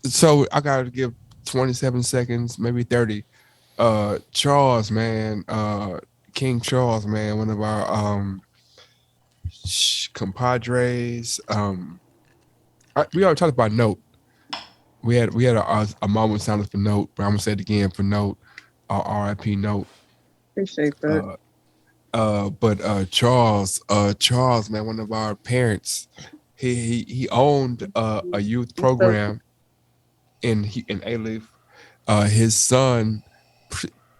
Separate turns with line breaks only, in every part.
So I gotta give 27 seconds, maybe 30. Charles, man, King Charles, man, one of our compadres. We already talked about Note. We had a moment silence for Note, but I'm gonna say it again for Note. R.I.P. Note.
Appreciate that.
But Charles, man, one of our parents, he owned a youth
So,
program in Alief. His son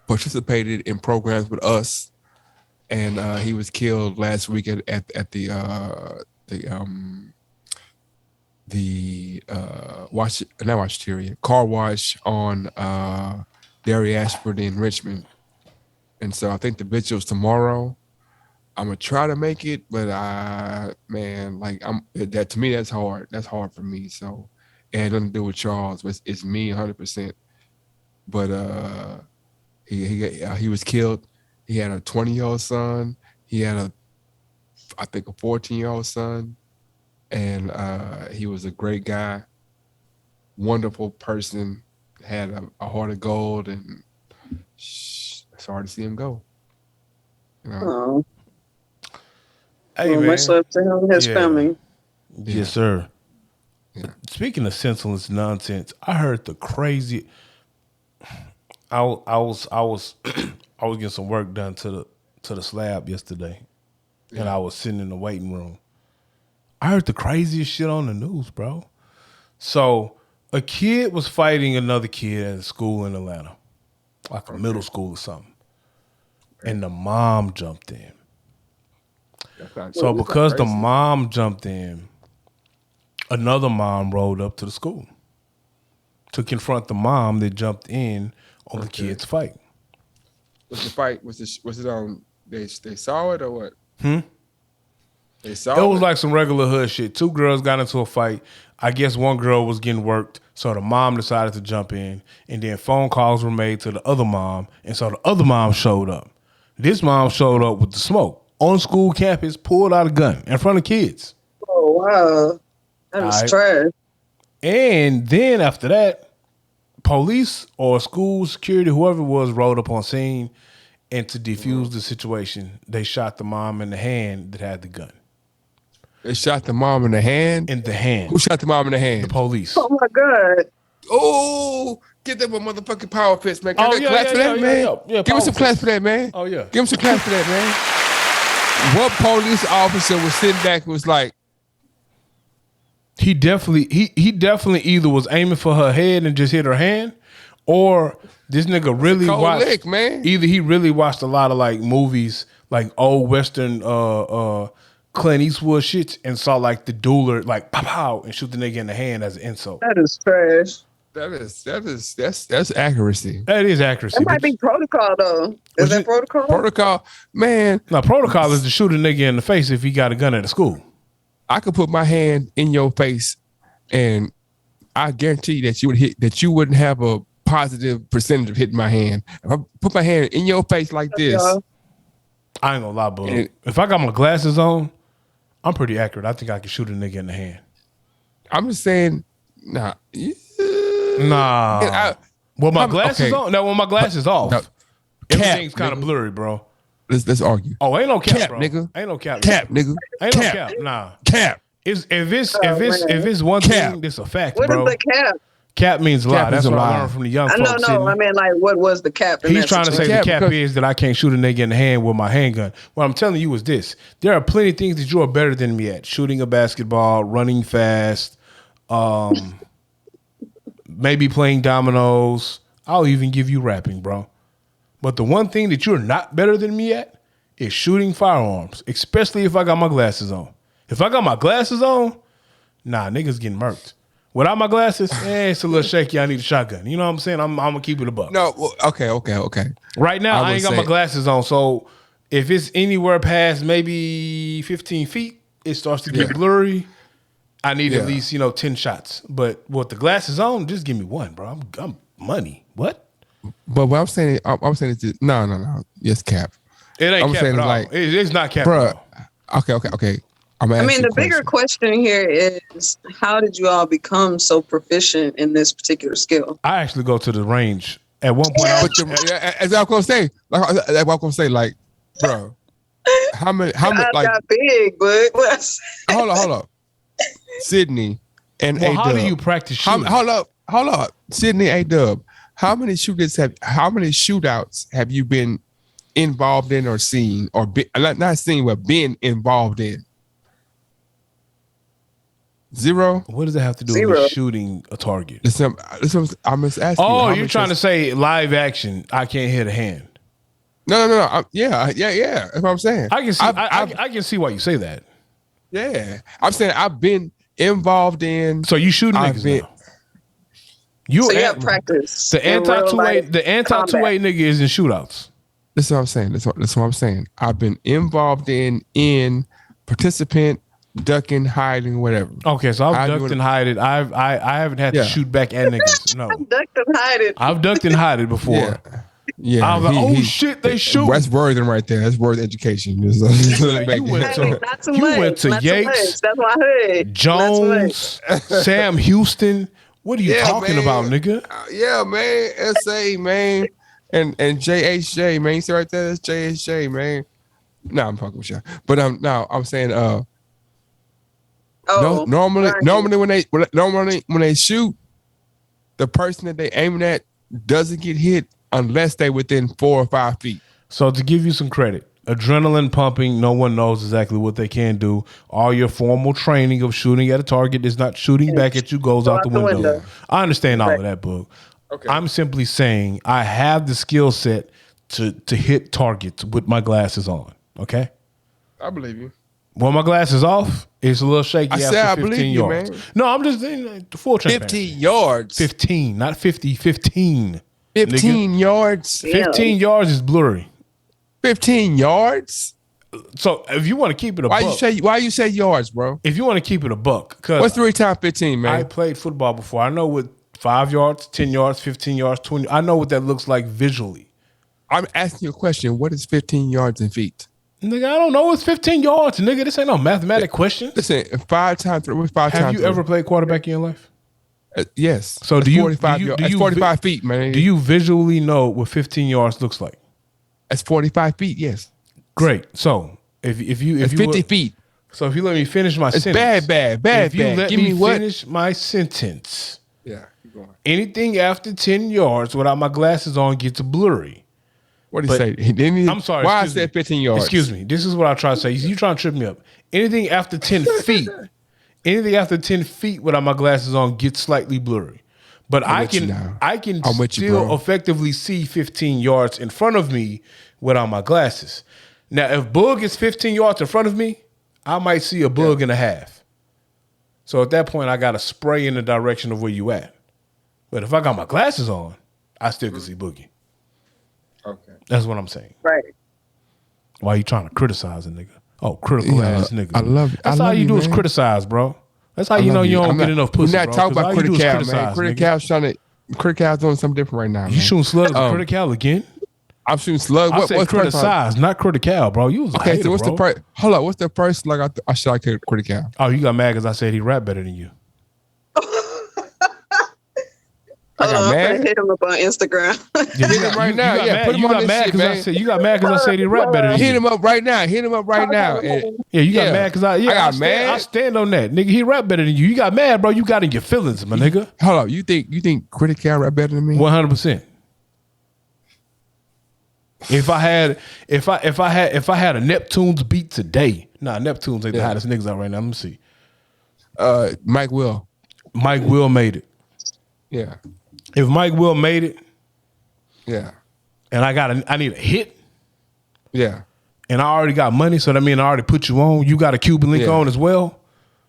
participated in programs with us, and he was killed last week at the wash not Washteria car wash on Derry Ashford in Richmond. And so I think the vigil's tomorrow. I'm gonna try to make it, but man, like that to me that's hard. That's hard for me. So it had nothing to do with Charles, but it's me 100%. But he was killed. He had a 20-year-old son. He had I think a 14-year-old son, and he was a great guy, wonderful person, had a heart of gold, and sorry to see him go. You know?
oh,
Hey
well, much
man,
love to him and his
yeah,
family.
yes sir.
Yeah.
Speaking of senseless nonsense, I heard the crazy. I was I was getting some work done to the slab yesterday, and I was sitting in the waiting room. I heard the craziest shit on the news, bro. So a kid was fighting another kid at a school in Atlanta, like a middle school or something, and the mom jumped in. So because the mom jumped in, another mom rolled up to the school to confront the mom that jumped in on the kid's fight.
Was the fight? Was it on? They saw it or what? They
It
saw
was like some regular hood shit. Two girls got into a fight. I guess one girl was getting worked, so the mom decided to jump in, and then phone calls were made to the other mom, and so the other mom showed up. This mom showed up with the smoke on school campus, pulled out a gun in front of kids.
Oh wow, that was
Alright.
trash.
And then after that, police or school security, whoever it was, rolled up on scene, and to defuse the situation, they shot the mom in the hand that had the gun.
They shot the mom in the hand.
In the hand.
Who shot the mom in the hand?
The police.
Oh my god.
Oh, get them a motherfucking power fist, man. Can
Oh,
they
yeah,
clap
yeah,
for that,
yeah,
man?
yeah, yeah,
Give him some
power
claps for that, man.
Oh, yeah.
Give him some claps for that, man. What police officer was sitting back and was like,
He definitely either was aiming for her head and just hit her hand, or this nigga really
cold
watched.
lick, man.
Either he really watched a lot of like movies, like old Western Clint Eastwood shits, and saw like the dueler like pow pow and shoot the nigga in the hand as an insult.
That is trash.
that's accuracy.
That is accuracy.
That might be protocol though. Is that protocol?
Protocol, man.
Now protocol is to shoot a nigga in the face if he got a gun at the school.
I could put my hand in your face, and I guarantee that you wouldn't have a positive percentage of hitting my hand. If I put my hand in your face like this,
I ain't gonna lie, bro. If I got my glasses on, I'm pretty accurate. I think I can shoot a nigga in the hand.
I'm just saying, nah.
Nah. Well, my glasses on. Now, when my glasses off,
no,
everything's
cap,
kind of
nigga.
blurry, bro.
Let's argue.
Oh, ain't no cap,
Cap,
bro.
nigga.
Ain't no cap.
Cap, nigga.
Ain't
Cap.
no cap. Nah.
Cap.
If it's one
Cap.
thing, that's a fact,
What
bro.
is the cap?
Cap means a
Cap
lie.
is
That's
a
what I
lie.
learned from the young
I
folks.
don't know.
Sydney.
I mean, like, what was the cap? In
He's
that
trying to say
situation?
the cap
because-
is that I can't shoot a nigga in the hand with my handgun. What I'm telling you is this: there are plenty of things that you are better than me at: shooting a basketball, running fast, maybe playing dominoes. I'll even give you rapping, bro. But the one thing that you're not better than me at is shooting firearms, especially if I got my glasses on. If I got my glasses on, nah, niggas getting murked. Without my glasses, it's a little shaky. I need a shotgun. You know what I'm saying? I'm gonna keep it a buck.
No, well, okay.
Right now, I
would
ain't got
say-
my glasses on, so if it's anywhere past maybe 15 feet, it starts to get blurry. I need at least 10 shots. But with the glasses on, just give me one, bro. I'm money. What?
But what I'm saying is just, no. Yes, cap.
It ain't
I'm
cap
saying
at all.
like-
It's not cap
Bruh.
at all.
Okay. I'm
I
asking
mean,
you a
the bigger
question.
question here is, how did you all become so proficient in this particular skill?
I actually go to the range. At one point, I
But
was.
as I'm gonna say, like I'm gonna say, like, bro, how many,
I
like,
got big, but
hold up, Sydney and
Well,
A
how do you
Dub.
practice shooting?
Hold up, Sydney A Dub. How many shootouts have you been involved in or seen or not seen but been involved in? Zero.
What does that have to do with
Zero.
me shooting a target?
Listen, I'm just asking. you,
Oh,
how
you're
many
trying to
shots-
say live action? I can't hit a hand.
No. Yeah. That's what I'm saying.
I can see.
I've-
I can see why you say that.
Yeah, I'm saying I've been involved in.
So you shoot
I've
niggas
been-
now. You
so you
at-
have practice.
the
in real
anti 28
life
the anti
combat.
28 nigga is in shootouts.
That's what I'm saying. That's what I'm saying. I've been involved in participant, ducking, hiding, whatever.
Okay, so I've
I
ducked
do-
and hided. I haven't had
Yeah.
to shoot back at niggas. No,
Ducked and hided.
I've ducked and hided before.
Yeah. Yeah.
I was like, oh shit, they shoot.
That's worthing right there. That's worth education.
You went
Hey,
to
not too
you
much.
went to
not too
Yates,
much. That's my hood.
Jones, Sam Houston. What are you
Yeah,
talking
man.
about, nigga?
Yeah, man. SA, man. And JHJ, man. You see right there? That's JHJ, man. No, I'm fucking with you. But I'm saying
Oh,
normally
right.
when they shoot, the person that they aiming at doesn't get hit unless they within 4 or 5 feet.
So to give you some credit, adrenaline pumping, no one knows exactly what they can do. All your formal training of shooting at a target is not shooting back at you goes out the window. I understand all of that, Boog.
Okay.
I'm simply saying I have the skill set to hit targets with my glasses on. Okay?
I believe you.
When my glasses off, it's a little shaky
I
after
said I
15
believe you,
yards.
man.
No, I'm just saying full transparency.
15 yards.
15, not 50, 15.
15 yards.
15 yards is blurry.
15 yards?
So if you want to keep it a buck,
Why you say yards, bro?
if you want to keep it a buck, because
What's 3 times 15, man?
I played football before. I know what 5 yards, 10 yards, 15 yards, 20. I know what that looks like visually.
I'm asking you a question. What is 15 yards in feet?
Nigga, I don't know. It's 15 yards, nigga. This ain't no mathematic question.
Listen, 5 times 3. What's 5
Have
times
you
3?
ever played quarterback in your life?
Yes.
So
That's
do you
45
do you-
yards.
do
That's
you
45 feet, man.
Do you visually know what 15 yards looks like?
That's 45 feet, yes.
Great. So if you
It's 50 feet.
So if you let me finish my
It's
sentence,
bad.
if you let
Give
me
me what?
finish my sentence,
Yeah, keep going.
anything after 10 yards without my glasses on gets blurry.
What did he say? He didn't even,
I'm sorry.
Why I
excuse
said
me.
15 yards?
Excuse me. This is what I try to say. You trying to trip me up. Anything after 10 feet, anything after 10 feet without my glasses on gets slightly blurry. But I
with you
can
now.
I can
I'm with you,
still
bro.
effectively see 15 yards in front of me without my glasses. Now, if Boog is 15 yards in front of me, I might see a bug and a half. So at that point, I got to spray in the direction of where you at. But if I got my glasses on, I still can see Boogie.
Okay.
That's what I'm saying.
Right.
Why you trying to criticize a nigga? Oh, critical
Yeah,
ass nigga.
I love it.
That's
I
all
love
you
you,
do is
man.
criticize, bro. That's how
I
you know
love
you don't
I'm
get
not-
enough pussy.
We're not
bro,
talking
'cause
about
all you do is
Critical, man.
criticize,
Critical
nigga.
trying to. Critical doing something different right now.
You
man.
shooting slugs with Critical again?
I'm shooting slug.
I said
What's the first one?
criticize, not Critical, bro. You was a
Okay,
hater,
so what's
bro.
the first? Hold up. What's the first slug I should like Critical?
Oh, you got mad because I said he rap better than you.
I got
I'm
mad.
gonna hit him up on Instagram.
Yeah,
Hit him right now.
got
Yeah,
mad,
put him
you
on
got
this
mad
shit,
because I
man.
said you got mad because I said he rap better than
Hit
you.
him up right now. Hit him up right now.
Yeah, you got
Yeah.
mad because
I got mad.
I stand on that, nigga. He rap better than you. You got mad, bro. You got in your feelings, my nigga.
Hold up. You think Critical rap better than me?
100%. If I had a Neptune's beat today, Neptune's ain't the
Yeah.
hottest niggas out right now. Let me see.
Mike Will.
Mike Will made it.
Yeah.
If Mike Will made it,
Yeah.
and I need a hit,
Yeah.
and I already got money, so that means I already put you on. You got a Cuban link
Yeah.
on as well.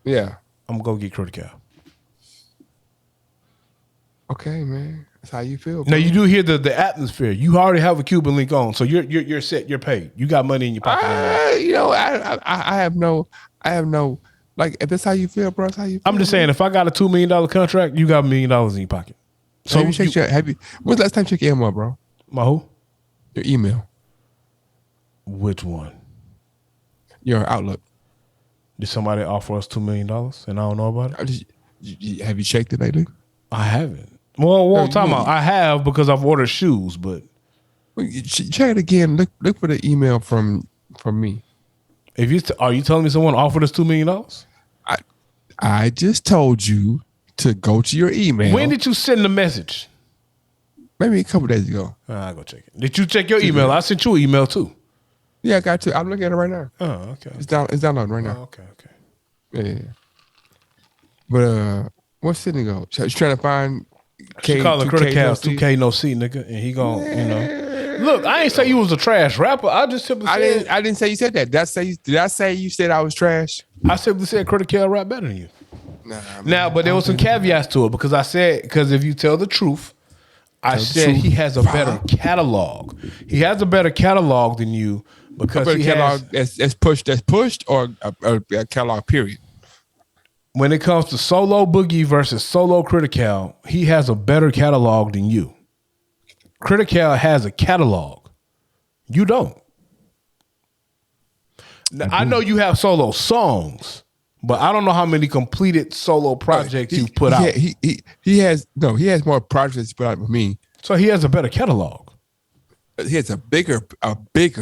Yeah.
I'm gonna go get Critical.
Okay, man. That's how you feel.
Now you do hear the atmosphere. You already have a Cuban link on, so you're set. You're paid. You got money in your pocket.
I have no. Like, if that's how you feel, bro. That's how you feel.
I'm just saying, if I got a $2 million contract, you got $1 million in your pocket. So
When's the last time you checked your email, bro?
my who?
Your email.
Which one?
Your Outlook.
Did somebody offer us $2 million and I don't know about it?
Have you checked it lately?
I haven't. Well,
No,
time
you-
out. I have because I've ordered shoes, but
Well, check it again. Look for the email from me.
if you are you telling me someone offered us $2 million?
I just told you to go to your email.
When did you send the message?
Maybe a couple days ago.
I'll go check it. Did you check your email? I sent you an email too.
Yeah, I got to. I'm looking at it right now.
Oh, okay.
It's downloading right now.
Oh, okay.
Yeah. But what's Sydney go? She's trying to find
She called the Critic Cast 2K no C, nigga, and he gon' Look, I ain't say you was a trash rapper. I just simply said
I didn't say you said that. Did I say you said I was trash?
I simply said Critic Cal rap better than you.
Nah.
Now, but there was some caveats to it because if you tell the truth, I said he has a better catalog. He has a better catalog than you because
But
he
catalog
has,
that's pushed or a catalog period.
when it comes to solo Boogie versus solo Critical, he has a better catalog than you. Critical has a catalog. You don't. Now, I know you have solo songs, but I don't know how many completed solo projects you've put out.
He has more projects put out with me.
So he has a better catalog.
He has a bigger,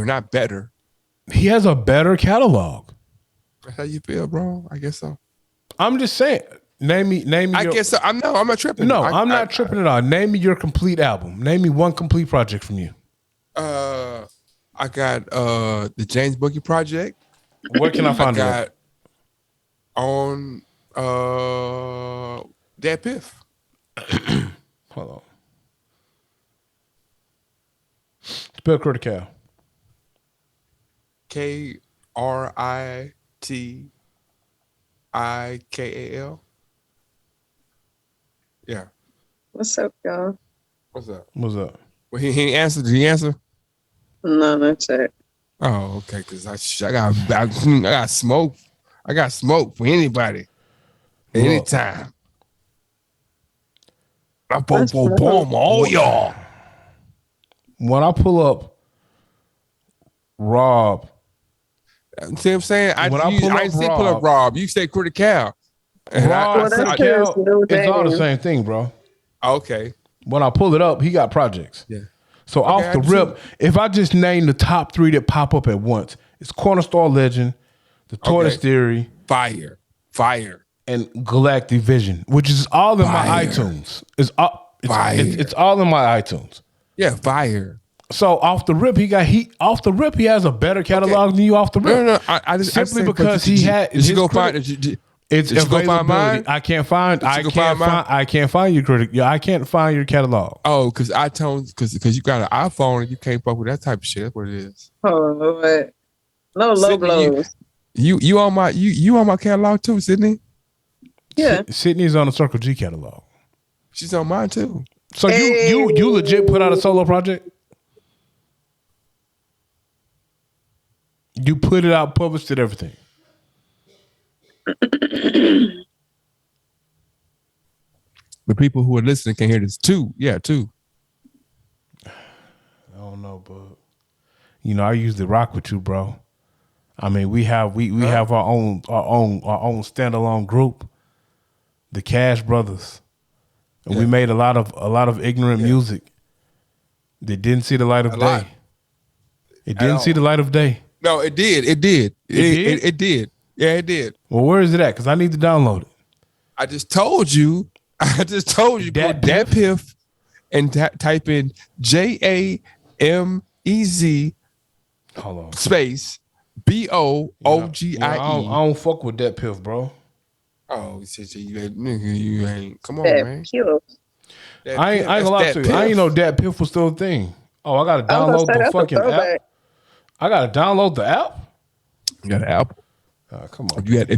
not better.
He has a better catalog.
That's how you feel, bro? I guess so.
I'm just saying. Name me.
I guess so. I'm not tripping.
No, I'm not tripping at all. Name me your complete album. Name me one complete project from you.
I got the James Boogie project.
Where can I
I
find it?
got on Dead Piff.
Hold on. Spell Critical.
KRITIKAL. Yeah.
What's up, y'all?
What's up?
What's up?
Well, he ain't answered. Did he answer?
No, that's it.
Oh, okay. Because I got smoke. I got smoke for anybody, anytime. I boom, all y'all.
When I pull up Rob,
See what I'm saying?
When I pull
I
up
didn't say pull up
Rob-
Rob. You say Critical. And
Rob
that's
Critical,
his new
it's all the
name.
same thing, bro.
okay.
When I pull it up, he got projects.
Yeah.
So off
I
the
just-
rip, if I just name the top 3 that pop up at once, it's Cornerstone Legend, The Tortoise
Okay.
Theory,
Fire.
and Galactic Vision, which is all in my
Fire.
iTunes. It's all
Fire.
it's all in my iTunes.
Yeah, fire.
So off the rip, he has a better catalog than you off the rip.
No. I just
Simply
I said,
because
did
he
you-
had
Did you
his
go find?
critic-
Did
It's
you go find mine?
I can't find.
Did you go find mine?
I can't find your critic. Yeah, I can't find your catalog.
Oh, because iTunes, because you got an iPhone and you can't fuck with that type of shit. That's what it is.
Oh, what? No low
Sydney,
blows.
You on my catalog too, Sydney.
Yeah.
Sydney's on the Circle G catalog.
She's on mine too.
So you legit put out a solo project? You put it out, published it, everything.
The people who are listening can hear this too. Yeah, too.
I don't know, but I usually rock with you, bro. I mean, we have our own standalone group, the Cash Brothers, and we made a lot of ignorant music that didn't see the light of
lot.
day. It didn't see the light of day.
No, it did. It did. It did. Yeah, it did.
Well, where is it at? Because I need to download it.
I just told you. Go Dat Piff and type in JAMEZ
Hold on.
space BOOGIE.
I don't fuck with that piff, bro.
Oh, you ain't. Come on,
That
man.
pure.
That
I ain't
Piff,
gonna lie
that's
to
Dat
you. I ain't
Piff.
know that piff was still a thing. Oh, I gotta
I was
download
gonna say,
the
that's a
fucking
throwback.
app. I gotta download the app.
You got an Apple.
Come on.
If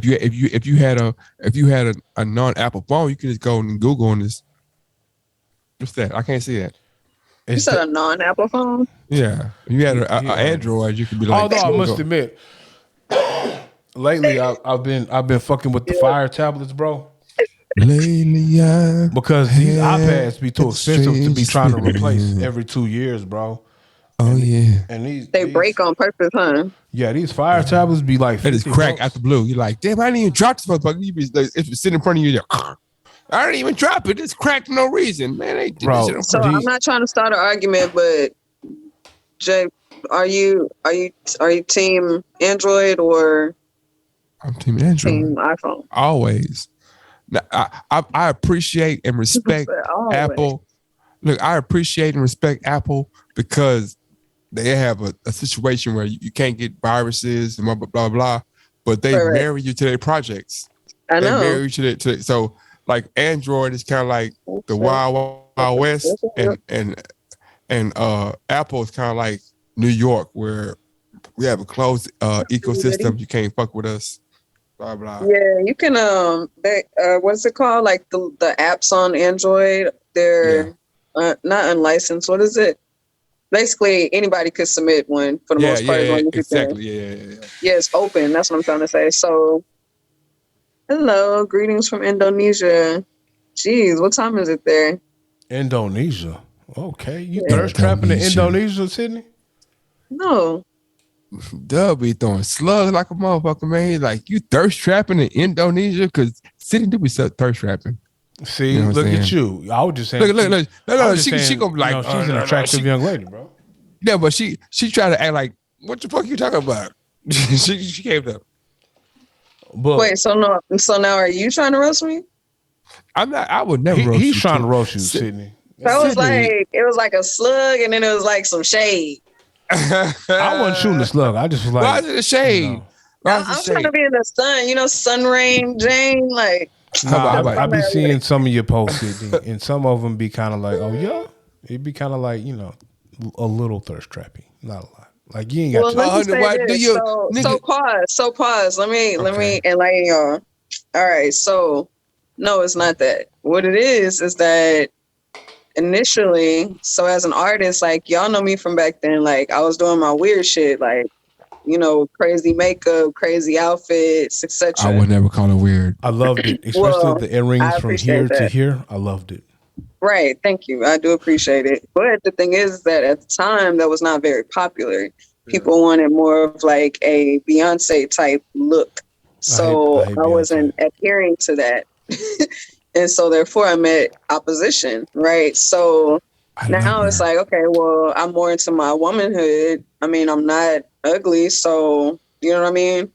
you had a non-Apple phone, you could just go and Google on this. What's that? I can't see that.
You said a non-Apple phone?
Yeah, if you had a Android, you could be like.
Although I must admit, lately I've been fucking with the Fire tablets, bro.
Lately,
Because these iPads be too
It's
expensive to be
strange
trying to
feeling.
replace every 2 years, bro.
Oh yeah.
And
They break on purpose, huh?
Yeah, these fire tablets be like
It is
50
crack
bucks.
out the blue. You're like, damn, I didn't even drop this motherfucker. You be like, it's sitting in front of you. I didn't even drop it. It's cracked for no reason, man. They did
Bro,
this shit on
So
purpose.
I'm not trying to start an argument, but Jay, are you team Android or
I'm team Android.
team iPhone?
Always. Now, I appreciate and respect
Always.
Apple. Look, I appreciate and respect Apple because they have a situation where you can't get viruses and blah, blah, blah, blah. But they
Right.
marry you to their projects.
I
They
know.
marry you to their, so like Android is kind of like the wild west, and Apple is kind of like New York, where we have a closed ecosystem. You can't fuck with us. Blah blah.
Yeah, you can they what's it called? Like the apps on Android, they're not unlicensed. What is it? Basically anybody could submit one for the most part. As long as you can.
Exactly. Yeah.
Yeah, it's open. That's what I'm trying to say. So hello, greetings from Indonesia. Jeez, what time is it there?
Indonesia. Okay. You
Yeah.
thirst trapping in
Indonesia.
Indonesia, Sydney?
No.
Dub be throwing slugs like a motherfucker, man. He's like, you thirst trapping in Indonesia? Because City do be so thirst trapping.
See,
You know what
look
I'm
at
saying?
you. I was just saying.
Look.
I
No,
was just
she
saying,
gonna be like,
you know, she's an attractive young lady, bro.
Yeah, but she tried to act like, what the fuck you talking about? she came up.
But
Wait, so now are you trying to roast me?
I'm not. I would never. roast
he's
you,
trying
too.
to roast you, Sydney.
That was
Sydney.
it was like a slug and then it was like some shade.
I wasn't shooting the slug. I just was like,
Why is it a shade?
you know.
Why is
I'm
it
trying to
shade?
be in the sun, sun rain, Jane. Like
How about-
I be seeing some of your posts, Sydney, and some of them be kind of like, oh yeah, it'd be kind of like, a little thirst trappy, not a lot. Like you ain't got.
well,
to.
let me say
why do
this.
you-
So
nigga-
so pause. Let me
Okay.
enlighten y'all. All right, so no, it's not that. What it is that initially, so as an artist, like y'all know me from back then, like I was doing my weird shit, like crazy makeup, crazy outfits, etc.
I would never call it weird.
I loved it, especially
Well,
the earrings
I
from
appreciate
here to
that.
here. I loved it.
Right. Thank you. I do appreciate it. But the thing is that at the time that was not very popular. People wanted more of like a Beyonce type look. So
I hate
I wasn't
Beyonce.
adhering to that. And so therefore I met opposition. Right. So now it's like, okay, well, I'm more into my womanhood. I mean, I'm not ugly. So, you know what I mean?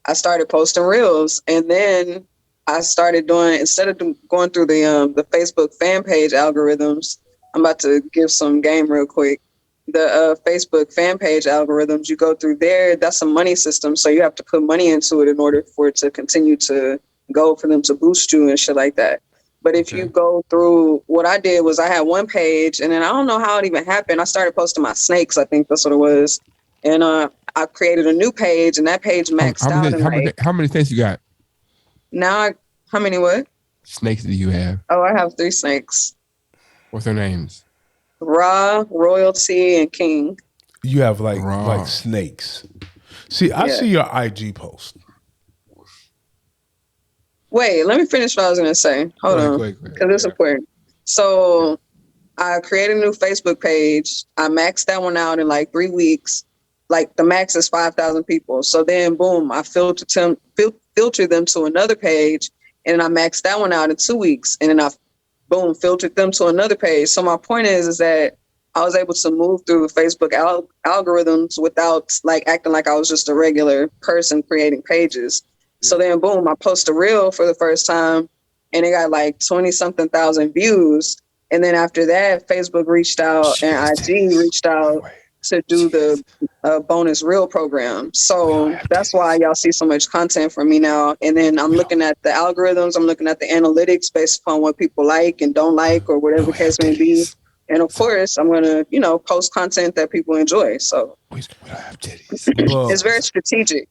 I started posting reels, and then I started doing, instead of going through the Facebook fan page algorithms, I'm about to give some game real quick. The Facebook fan page algorithms, you go through there, that's a money system. So you have to put money into it in order for it to continue to go, for them to boost you and shit like that. But if you go through, what I did was I had one page, and then I don't know how it even happened. I started posting my snakes. I think that's what it was. And I created a new page, and that page maxed out. And
how many snakes you got?
now, how many what?
Snakes do you have?
Oh, I have 3 snakes.
What's their names?
Ra, Royalty, and King.
You have like
Raw.
snakes. See, I
Yeah.
see your IG post.
Wait, let me finish what I was going to say. Hold on.
Go ahead.
Because it's important. So I created a new Facebook page. I maxed that one out in like 3 weeks. Like the max is 5,000 people. So then, boom, I filtered them to another page, and I maxed that one out in 2 weeks. And then I, boom, filtered them to another page. So my point is that I was able to move through Facebook algorithms without like acting like I was just a regular person creating pages. So then, boom, I post a reel for the first time, and it got like 20-something thousand views. And then after that, Facebook reached out and IG reached out to do the bonus reel program. So that's why y'all see so much content from me now. And then I'm looking at the algorithms, I'm looking at the analytics based upon what people like and don't like, or whatever the case may be. And of course, I'm going to, post content that people enjoy. So
We don't have titties.
Bub,
it's very strategic.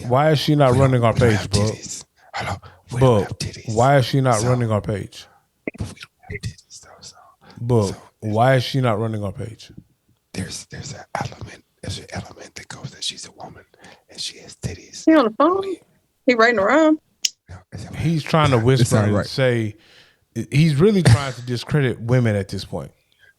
why is she not running our
We don't
page,
have
bro?
titties. Hello. We don't
Bub,
have titties.
why is she not
So-
running our page?
But we don't have titties though. So
Bub, why is she not running our page?
there's an element. There's an element that goes that she's a woman and she has titties.
He on the phone? He writing around?
He's trying to whisper
sound
and
right.
say, he's really trying to discredit women at this point.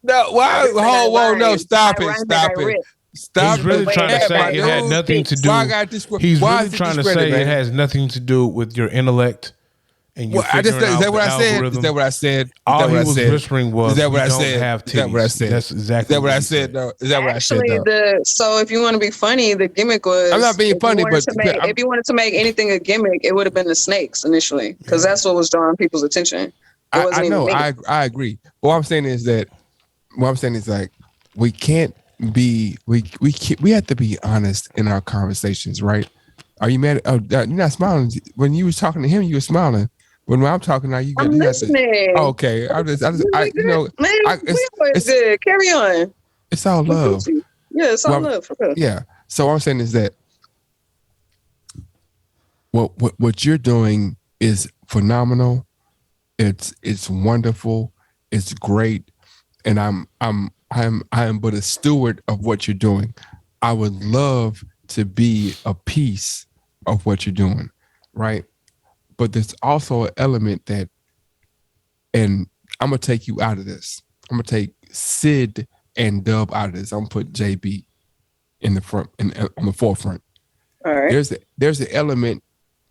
No, why?
I
Whoa, no, stop
I
it,
rhymed and
stop
I
it.
ripped.
Stop
He's really
way
trying to
that
say
my
it had
dude
nothing to
speaks.
do.
Why I got this?
He's
Why
really
is it
trying to
discredited,
say it
man?
has nothing to do with your intellect and you
Well, I just
figuring
is that
out
what
the
I said? Is
algorithm.
that what I said? Is
All
that what
he
I
was
said?
whispering
Is
was,
that what
"We
I
don't
said?
have
Is that what I
titties."
said?
That's
Is
exactly
that what
what
I
he
said?
said.
Though, is that what I said?
Actually,
Though,
so if you want to be funny, the gimmick was
I'm not being funny, but
if you wanted to make anything a gimmick, it would have been the snakes initially, because that's what was drawing people's attention. It
I
wasn't even
know
me.
I agree. But what I'm saying is that what I'm saying is like we can't be we have to be honest in our conversations, right? Are you mad? Oh, you're not smiling. When you was talking to him, you were smiling. When I'm talking now,
I'm
you have to.
listening.
Oh, okay,
We
you
good,
know,
man. We always
it's
good. Carry on.
it's all
We
love.
Gucci. Yeah, it's all
Well,
love for real.
yeah. So what I'm saying is that what you're doing is phenomenal. It's wonderful. It's great, and I am but a steward of what you're doing. I would love to be a piece of what you're doing, right? But there's also an element that, and I'm gonna take you out of this. I'm gonna take Sid and Dub out of this. I'm gonna put JB in the front, on the forefront.
All right.
There's an element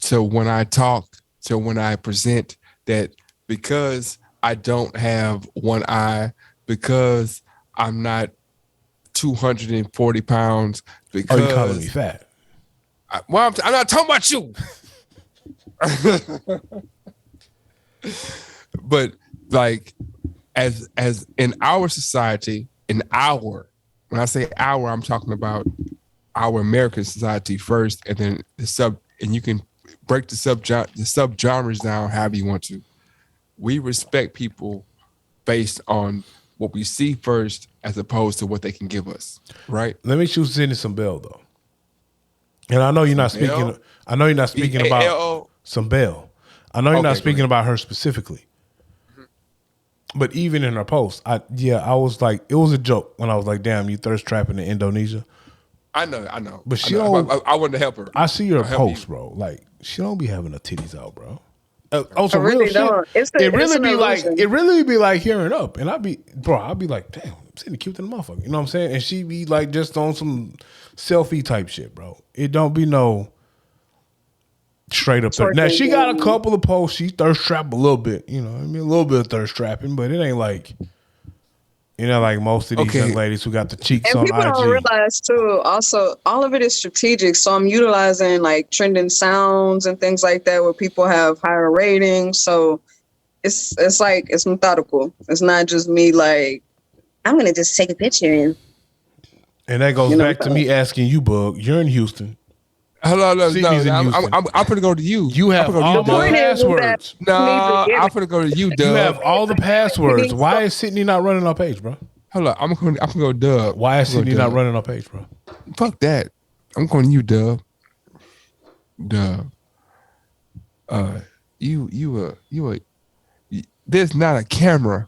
to when I talk, to when I present, that because I don't have one eye, because I'm not 240 pounds,
Oh, you calling
because
me fat?
I'm not talking about you. But like as in our society, when I say our, I'm talking about our American society first, and then and you can break the sub genres down however you want to. We respect people based on what we see first, as opposed to what they can give us, right?
Let me shoot Sydney some bell though. And I know you're not speaking.
Bell?
I know you're not speaking about
B-A-L-O?
some bell. I know you're
Okay,
not
go
speaking
ahead.
about her specifically. But even in her post, I was like, it was a joke when I was like, "Damn, you thirst trapping in Indonesia."
I know.
But she
I know.
don't-
I wanted to help her.
I see your
I'll help
post,
you.
bro. Like, she don't be having her titties out, bro. On
I
some real
really
shit.
don't. It's
It really
an
be like
illusion.
it really be like hearing up, and I'd be like, damn, I'm sitting cute than a motherfucker. You know what I'm saying? And she be like just on some selfie type shit, bro. It don't be no straight up there. Now
Twerking
she got a
game.
couple of posts. She thirst trap a little bit, you know. I mean, a little bit of thirst trapping, but it ain't like, you know, like most of these
Okay.
young ladies who got the cheeks
And
on
people
IG.
don't realize too, also, all of it is strategic. So I'm utilizing like trending sounds and things like that where people have higher ratings. So it's like, it's methodical. It's not just me like, I'm going to just take a picture and,
And that goes
You know,
back to me asking you, Bug. You're in Houston.
Hello, no,
Sydney's in
I'm
Houston.
gonna go to you.
You have
I'm gonna
all
go to
my
you, Dub.
passwords.
No,
Need to get
I'm
it.
gonna go to you, Dub.
You have all the passwords.
need
Why is Sydney not running our page, bro?
Hold up, I'm gonna go Dub.
Why is
I'm gonna
Sydney
go
not
Dub.
running our page, bro?
Fuck that. I'm going to you, Dub. Dub. There's not a camera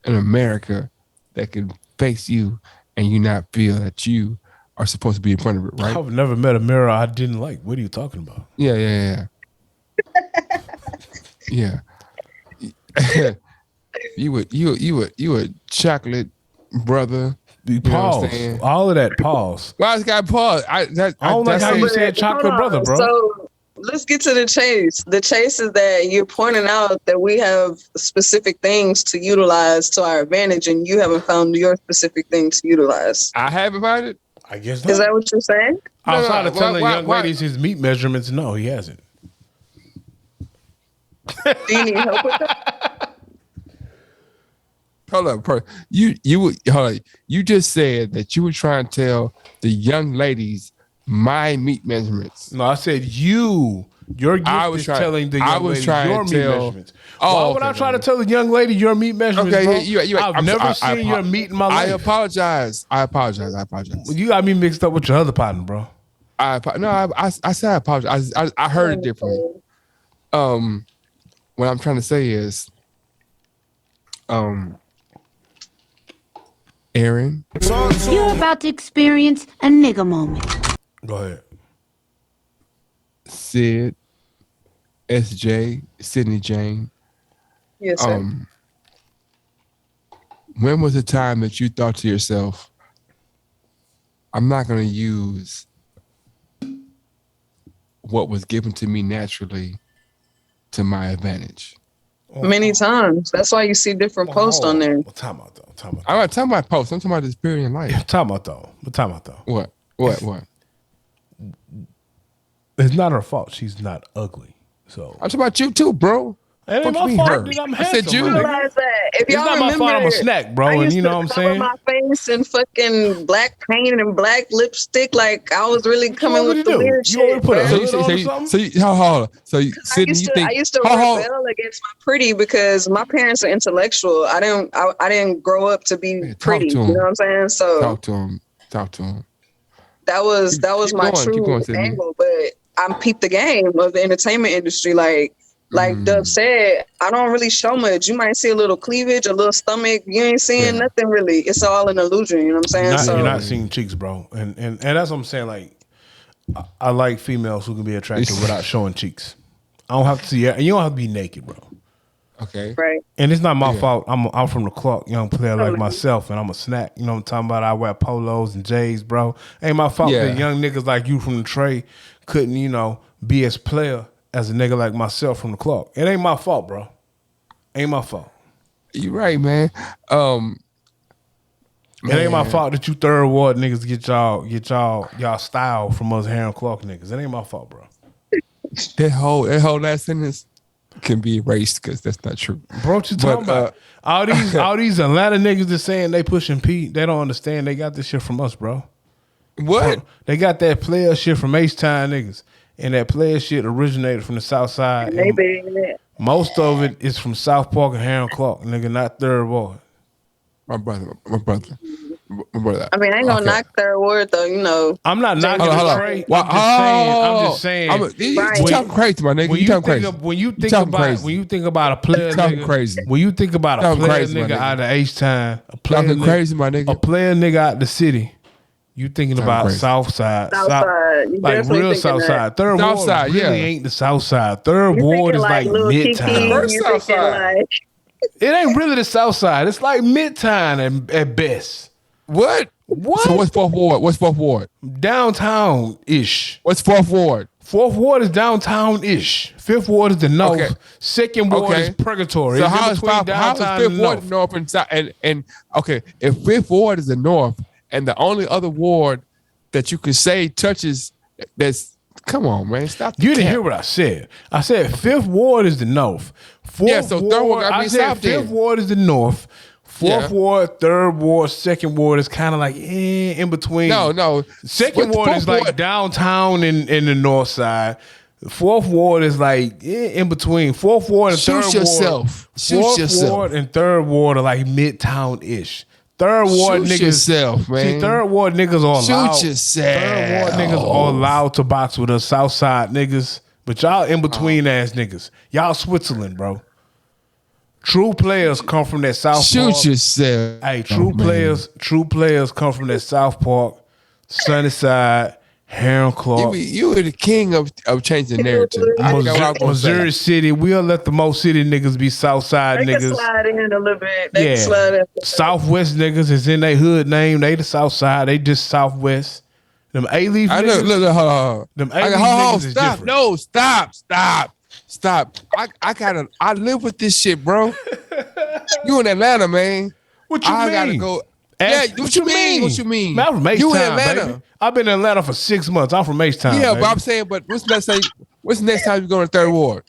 in America that can face you and you not feel that you are supposed to be in front of it, right?
I've never met a mirror I didn't like. What are you talking about?
Yeah. Yeah. you a chocolate brother.
You
know what I'm
pause.
saying?
All of that pause.
Why this guy pause? I
don't like how you said chocolate
Hold on.
brother, bro.
So let's get to the chase. The chase is that you're pointing out that we have specific things to utilize to our advantage, and you haven't found your specific thing to utilize.
I haven't found it.
I guess
Is
not.
that what you're saying?
Outside of
why-
telling
why-
young
why-
ladies his meat measurements, no, he hasn't.
Do you need help with that?
Hold up, you just said that you were trying to tell the young ladies my meat measurements.
No, I said you. Your gift
I was
is
trying-
telling the
I
young
was
lady
trying
your
to
meat
tell-
measurements.
Oh,
Why would
okay,
I try
okay.
to tell a young lady your meat measurements,
Okay,
bro?
you right.
I've never seen your meat in my
I
life.
apologize.
You got me mixed up with your other partner, bro.
I said I apologize. I heard it differently. What I'm trying to say is, Aaron,
You're about to experience a nigga moment.
Go ahead.
Sid, SJ, Sydney Jane,
Yes, sir.
when was the time that you thought to yourself, I'm not going to use what was given to me naturally to my advantage?
Many times. That's why you see different posts on there.
Well, time out though.
I'm not talking about posts. I'm talking about this period in life.
Time out though. But time out though.
What?
It's not her fault. She's not ugly. So
I'm talking about you too, bro.
it ain't
What
my
you mean
fault.
her?
Nigga, I'm
I said
handsome.
you,
my
nigga.
nigga.
Realize that. If
It's
y'all
not my
remember,
fault. I'm a snack, bro.
I
And
used
you know
to
what I'm
cover
saying?
my face and fucking black paint and black lipstick. Like I was really coming
want me
with
to
the
do?
weird
You want me to
shit.
put a
bro.
hood on or something?
Hold on. So
I
Sydney,
used
you
to,
think
I used to
hold-
rebel against my pretty because my parents are intellectual. I didn't grow up to be
talk
pretty.
to
You
'em.
know what I'm saying? So
talk to him.
that was
Keep
my
going, keep
true
going, Sydney.
angle. But I'm peeped the game of the entertainment industry. Like Dub said, I don't really show much. You might see a little cleavage, a little stomach. You ain't seeing
Yeah.
nothing really. It's all an illusion. You know what I'm saying?
You're not seeing cheeks, bro. And that's what I'm saying. Like, I like females who can be attractive without showing cheeks. I don't have to see it. You don't have to be naked, bro.
Okay.
right.
And it's not my
Yeah.
fault. I'm from the clock, young player like myself, and I'm a snack. You know what I'm talking about? I wear polos and J's, bro. Ain't my fault
Yeah.
that young niggas like you from the trade couldn't, be as player as a nigga like myself from the clock. It ain't my fault, bro. Ain't my fault.
You right, man.
It ain't my
Man.
fault that you third ward niggas get y'all style from us Heron Clark niggas. It ain't my fault, bro.
That whole last sentence can be erased because that's not true.
Bro, what you talking about? All these Atlanta niggas that saying they pushing Pete, they don't understand. They got this shit from us, bro.
What?
They got that player shit from H-Town niggas. And that player shit originated from the South Side. And
Maybe.
most of it is from South Park and Heron Clark, nigga, not Third Ward.
My brother.
I mean, I ain't gonna knock third word though. You know,
I'm not knocking
Hold on.
the trade.
Well,
I'm just saying.
You
Right.
talking crazy, my nigga.
When
You talking crazy.
when you think
talking
about
crazy.
when you think about a player
talking
nigga,
crazy.
when you think about a
Talking
player
crazy, my
nigga
nigga.
out of H-Town, a player
Talking
nigga,
crazy, my nigga.
a player nigga out the city, you thinking
Talking
about
crazy.
South Side,
South Side. You
like
definitely
real
thinking
South
that.
Side. Third
South
Ward
Side,
really
yeah.
ain't the South Side. Third
You
Ward
thinking
is like
Lil Kiki,
Midtown.
First
you
South
thinking
Side.
like
It ain't really the South Side. It's like Midtown at best.
What?
What?
So what's fourth ward? What's fourth ward?
Downtown ish.
What's fourth ward?
Fourth ward is downtown ish. Fifth ward is the north.
Okay.
Second ward
Okay.
is purgatory.
So
It's in
how is
between
fifth
downtown and
ward
north.
north and south? And okay, if fifth ward is the north, and the only other ward that you can say touches that's come on, man, stop. The
You didn't
cap.
hear what I said. I said fifth ward is the north. Fourth
Yeah, so third ward gotta
I
be
said
south
fifth
then.
ward is the north. Fourth
Yeah.
ward, third ward, second ward is kind of like in between.
No.
Second
What the
ward is
fourth
like
ward?
downtown in the north side. Fourth ward is like in between. Fourth ward and
Shoot
third
yourself.
ward.
Shoot
Fourth
yourself.
ward and third ward are like midtown ish. Third ward
Shoot
niggas.
yourself, man.
See, third ward niggas are
Shoot
allowed.
yourself.
Third ward niggas are allowed to box with us South Side niggas, but y'all in between ass niggas. Y'all Switzerland, bro. True players come from that South
Shoot
Park.
yourself.
Hey,
Oh, man.
true players come from that South Park, Sunnyside, Heron Clark,
You were the king of changing the narrative. I forgot what I was gonna say.
Missouri City. We'll let the most city niggas be South Side
they can
niggas.
slide in a little bit. They
Yeah,
can slide in.
Southwest niggas is in their hood name. They the South Side. They just Southwest. Them A-Leaf
I know.
niggas.
Look, hold on.
Them
I
A-Leaf
got, hold on,
niggas is
stop.
different.
No, stop. I live with this shit, bro. You in Atlanta, man.
What you
I
mean?
gotta go.
Ask-
Yeah, what you mean? What you mean?
Man, I'm from
You in
H-Town,
Atlanta.
baby. I've been in Atlanta for 6 months. I'm from H-Town.
Yeah,
baby.
but I'm saying, what's the next time you go to Third Ward?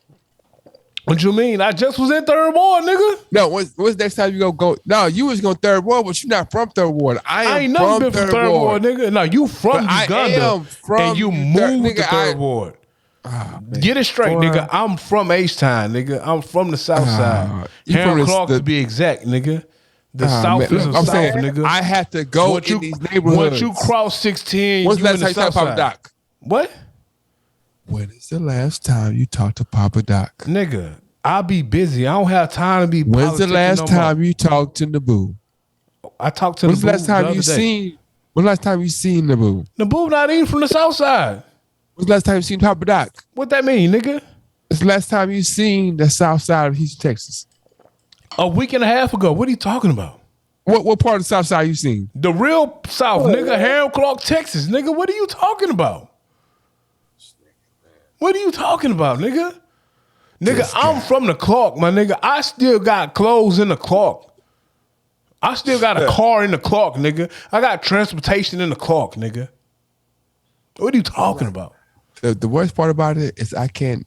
What you mean? I just was in Third Ward, nigga.
No, what's the next time you go? No, you was going Third Ward, but you're not from Third Ward.
I ain't never been from Third Ward, nigga. No, you from
But I
Uganda,
am from
and you
Third-
moved to
nigga,
Third Ward. Get it straight,
Boy.
nigga. I'm from H-Town, nigga. I'm from the South Side.
you
Heron
from
Clark
the-
to be exact, nigga. The South
man,
is the
I'm
South,
saying,
nigga.
I had to go
Once
in these neighborhoods.
Once you cross 16,
When's
you
the
in
last
the
time you
South
talked to Papa
Side.
Doc?
What?
When is the last time you talked to Papa Doc?
Nigga, I'll be busy. I don't have time to be
When's the
politicking
last
no
time
more.
you talked to Naboo?
I talked to
When's the
Naboo
last time
the
you
other day.
seen? When's the last time you seen Naboo?
Naboo not even from the South Side.
When's the last time you seen Papa Doc?
What that mean, nigga?
It's the last time you seen the South Side of Houston, Texas.
A week and a half ago. What are you talking about?
What part of the South Side you seen?
The real South, nigga. Harold Clark, Texas, nigga. What are you talking about? What are you talking about, nigga? Nigga, I'm from the Clark, my nigga. I still got clothes in the Clark. I still got a car in the Clark, nigga. I got transportation in the Clark, nigga. What are you talking about?
The worst part about it is I can't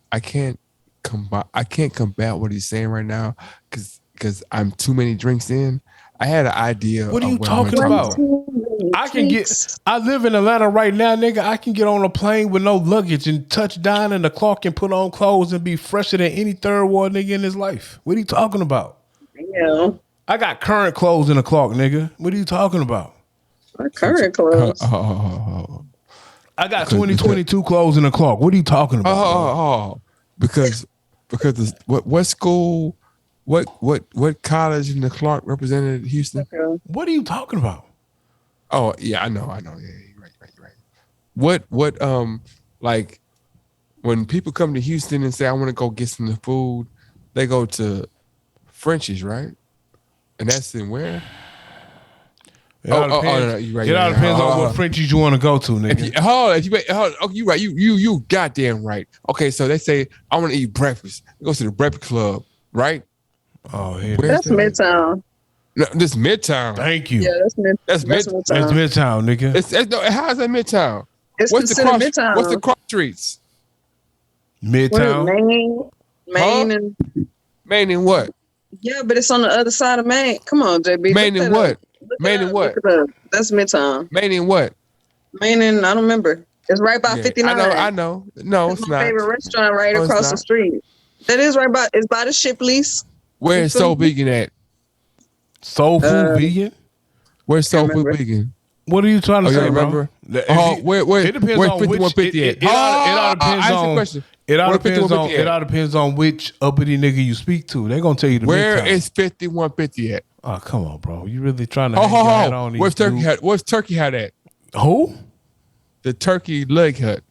combat what he's saying right now because I'm too many drinks in. I had an idea.
What are
of
you
what I'm
talking
gonna
about?
talk
I live in Atlanta right now, nigga. I can get on a plane with no luggage and touch down in the Clark and put on clothes and be fresher than any third world nigga in his life. What are you talking about?
Yeah.
I got current clothes in the Clark, nigga. What are you talking about?
My current clothes.
I got 2022 clothes in the Clark. What are you talking about?
Because what school, what college in the Clark represented Houston?
Okay.
What are you talking about?
Oh yeah, I know. Yeah, you're right. What like when people come to Houston and say I want to go get some food, they go to French's, right? And that's in where?
It all depends,
no, you're right.
it all depends on what Frenchies you want to go to, nigga.
You goddamn right. Okay, so they say I want to eat breakfast. Go to the breakfast club, right?
Oh, here.
Where's
That's Midtown.
No, this Midtown.
Thank you.
Yeah, that's
That's
Midtown.
That's Midtown, nigga.
No, how's that Midtown?
It's
What's the
considered
cross?
Midtown.
What's the cross streets?
Midtown.
Maine and
Maine and what?
yeah, but it's on the other side of Maine. Come on, JB.
Maine and what? Maine and what?
That's Midtown.
Maine and what?
Maine and I don't remember. It's right by
Yeah,
59.
I know. No,
It's
it's
my
not.
favorite restaurant right
No, it's
across the
not.
street. That is right by. It's by the Shipley's.
Where's Soul Vegan at?
Soul food vegan.
Where's Soul Food
remember.
Vegan?
What are you trying to
Oh, you
say,
remember?
bro?
Where?
It depends
where's
on which.
5150 at?
It all depends
ask you a
on.
question.
It all
Where
depends on.
5150
It
at?
all depends on which uppity nigga you speak to. They're gonna tell you the
Where
Midtown.
is 5150 at?
Oh, come on, bro. You really trying to hang your hat on these
Where's Turkey
dudes?
Hut? Where's Turkey Hut at?
Who?
The Turkey Leg Hut.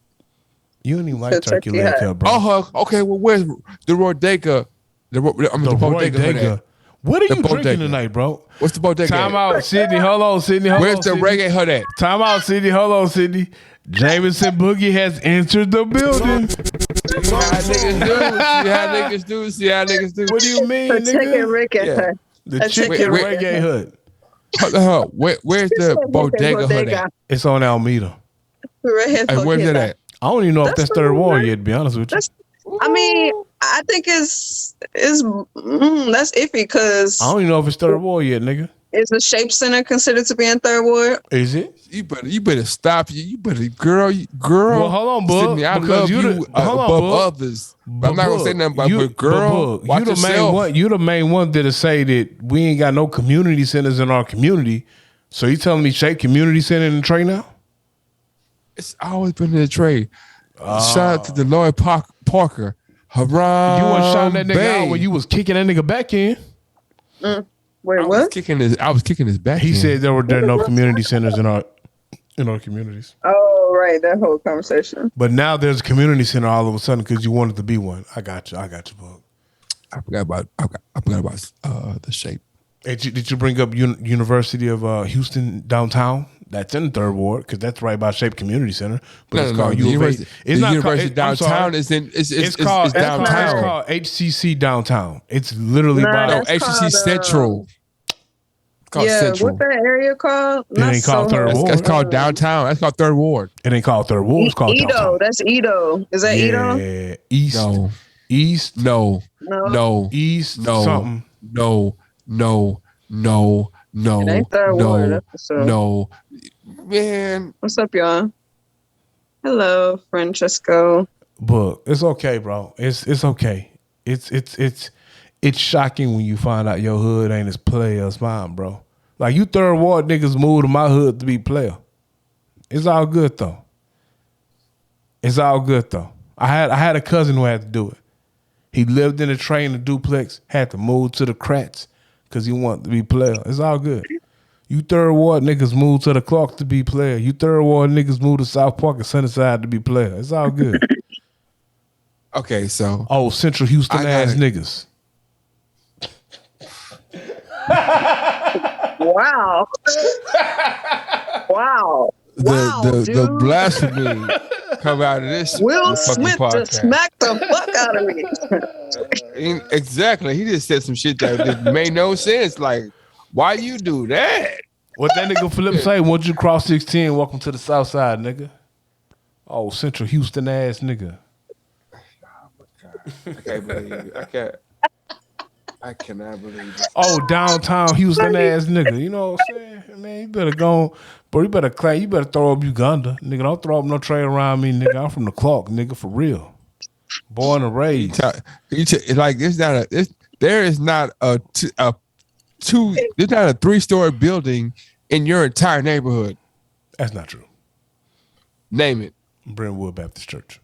You don't even like
The
turkey
Turkey
leg
Hut.
hut, bro.
Okay. Well, where's the Rodega? The
the
Bodega Hut
Bodega.
at?
What are
The
you drinking
Bodega.
tonight, bro?
What's the Bodega
Time
at?
out, Sydney. Hold on, Sydney. Hold
Where's
on,
the
Sydney.
Reggae Hut at?
Time out, Sydney. Hold on, Sydney. Jameson Boogie has entered the building.
See how niggas do.
What do you mean,
The Chicken
nigga?
Rick at
Yeah.
her.
The
That's
chicken
Chicken
reggae hut.
Hold on. Where's the Bodega Hut at?
It's on Alameda.
And where's it at?
I don't even know if
That's
that's third
fine,
ward
man.
yet, to be honest with you.
That's. I mean, I think it's that's iffy because
I don't even know if it's third ward yet, nigga.
is the Shape Center considered to be in third ward?
Is it?
You better stop. You better girl.
Well, hold on, Bug,
Sydney, I
because
love
you
you
the- hold on,
above
Bug.
others. But I'm not gonna say nothing about but girl.
Bug,
Watch
you the main
yourself.
one. You the main one that say that we ain't got no community centers in our community. So you telling me Shape Community Center in the tray now?
It's always been in the trade. Shout out to the Lloyd Parker. Haram.
You wasn't shouting that nigga
Bay.
out when you was kicking that nigga back in.
Wait,
I was
what?
kicking his back.
He
in.
said there are no community centers in our communities.
Oh, right, that whole conversation.
But now there's a community center all of a sudden because you wanted to be one. I got you, Bug.
I forgot about the shape.
Hey, did you bring up University of Houston downtown? That's in the third ward because that's right by Shape Community Center. But it's called
The
U of A.
university,
It's
the
not
university
called, I'm sorry.
downtown is in. It's
called
downtown.
It's called HCC downtown. It's literally
Nah,
by.
No,
that's
HCC
called,
Central. It's called
Yeah,
Central.
what's that area called?
It ain't called Third
That's,
Ward.
that's called downtown. That's called Third Ward.
It ain't called third ward. It's called
Edo.
downtown.
That's Edo. Is that Edo?
Yeah, east,
No,
east,
no,
No.
no,
east,
no,
something.
no.
It ain't Third Ward, that's for sure.
No, man.
What's up, y'all? Hello, Francesco.
But it's okay, bro. It's okay. It's shocking when you find out your hood ain't as player as mine, bro. Like you third ward niggas moved to my hood to be player. It's all good though. It's all good though. I had a cousin who had to do it. He lived in a train, a duplex, had to move to the Kratz because he wanted to be player. It's all good. You third ward niggas moved to the Clark to be player. You third ward niggas moved to South Park and Sunnyside to be player. It's all good.
Okay, so
Oh, Central Houston
I got
ass
it.
niggas.
Wow. Wow. Wow,
The
dude.
blasphemy come out of this
Will
fucking
Smith just
podcast.
smacked the fuck out of me.
Exactly. He just said some shit that made no sense. Like, why you do that?
What that nigga Flip say? Once you cross 16, welcome to the South Side, nigga. Oh, Central Houston ass nigga.
I can't believe it. I cannot believe it.
Oh, downtown Houston ass nigga. You know what I'm saying? Man, you better go, bro. You better claim. You better throw up Uganda, nigga. Don't throw up no trade around me, nigga. I'm from the Clark, nigga, for real. Born and raised.
Like there is not a 3-story building in your entire neighborhood.
That's not true.
Name it.
Brentwood Baptist Church.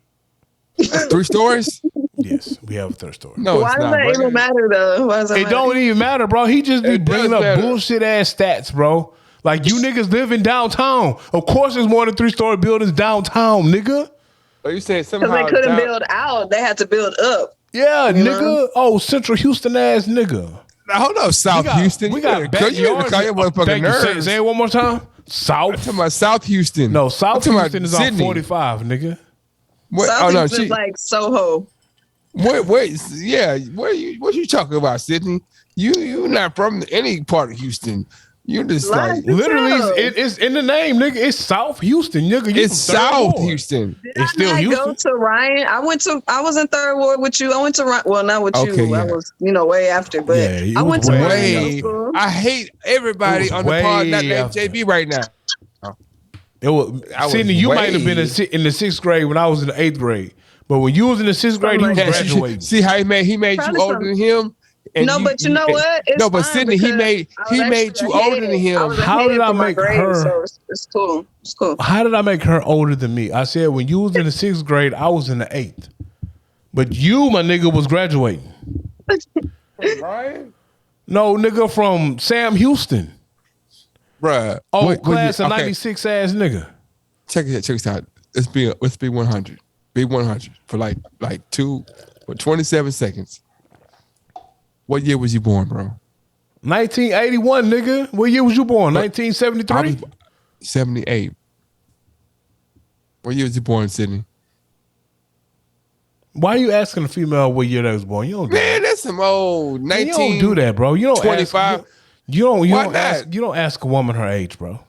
3 stories?
Yes, we have a third story.
No,
Why
it's
does
not.
that even matter, though? Why does that
It
matter?
don't even matter, bro. He just be
It
bringing
does
up
matter.
bullshit ass stats, bro. Like you niggas live in downtown. Of course, there's more than 3-story buildings downtown, nigga.
Are you saying
Because
somehow
they couldn't build out. They had to build up.
Yeah,
You
nigga.
know?
Oh, Central Houston ass nigga.
Now, hold up, South Houston.
We got
Girl, you better
backyards.
call your motherfucking
Thank you.
nerves.
Say it one more time.
I'm
South.
talking about South Houston.
No,
I'm
South
talking about
Houston is on
Sydney.
45, nigga.
What?
South
Oh no,
Houston is like Soho.
yeah. What you talking about, Sydney? You not from any part of Houston. You just like
Good
Literally,
job.
it's in the name, nigga. It's South Houston, nigga. You
it's
from Third
South
Ward.
Houston.
It's still
I
Houston.
go to Ryan. I was in Third Ward with you. I went to Ryan. Well, not with
Okay,
you. I
yeah.
was, way after. But
Yeah, you
I
was
went to
way-
Ryan
Way,
Middle School.
I hate everybody
It was
on the pod not
way
named
after.
JB right now.
It was
I was
Sydney. You might have been
way-
in the 6th grade when I was in the 8th grade. But when you was in the 6th grade, he was
Something like that.
graduating.
See how he made you
Probably
older than him. And
No, but you know what? It's
no, but
fine
Sydney, he
because
made
I was
made
actually
you older than
ahead. I
him.
was
How
ahead
did I
for my
make
grade,
her-
So it's cool. It's cool.
How did I make her older than me? I said when you was in the 6th grade, I was in the 8th. But you, my nigga, was graduating.
Brian,
No, nigga, from Sam Houston.
bruh.
Oh,
what
class
you-
of
okay,
96 ass nigga.
Check this out. Let's be 100. Be 100 for like 27 seconds. What year was you born, bro?
1981, nigga. What year was you born?
I
1973?
was 78. What year was you born, Sydney?
Why are you asking a female what year they was born? You don't do that.
Man, that's some old 19.
You don't do that, bro. You don't
25.
Ask, you don't
Why
don't
not?
ask you don't ask a woman her age, bro.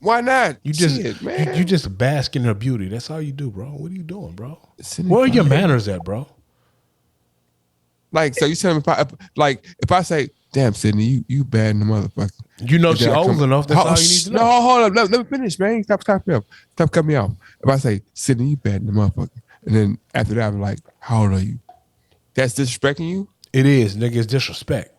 Why not?
You just
Shit, man.
you just bask in her beauty. That's all you do, bro. What are you doing, bro?
Sydney,
Where are your
fine.
manners at, bro?
Like, so you tell me if I say, damn, Sydney, you bad in the motherfucker.
You know she
Then I
old
come-
enough. That's all you need to know.
No, hold up. Let me finish, man. Stop me up. Stop cutting me off. If I say, Sydney, you bad in the motherfucker. And then after that, I'm like, how old are you? That's disrespecting you?
It is, nigga. It's disrespect.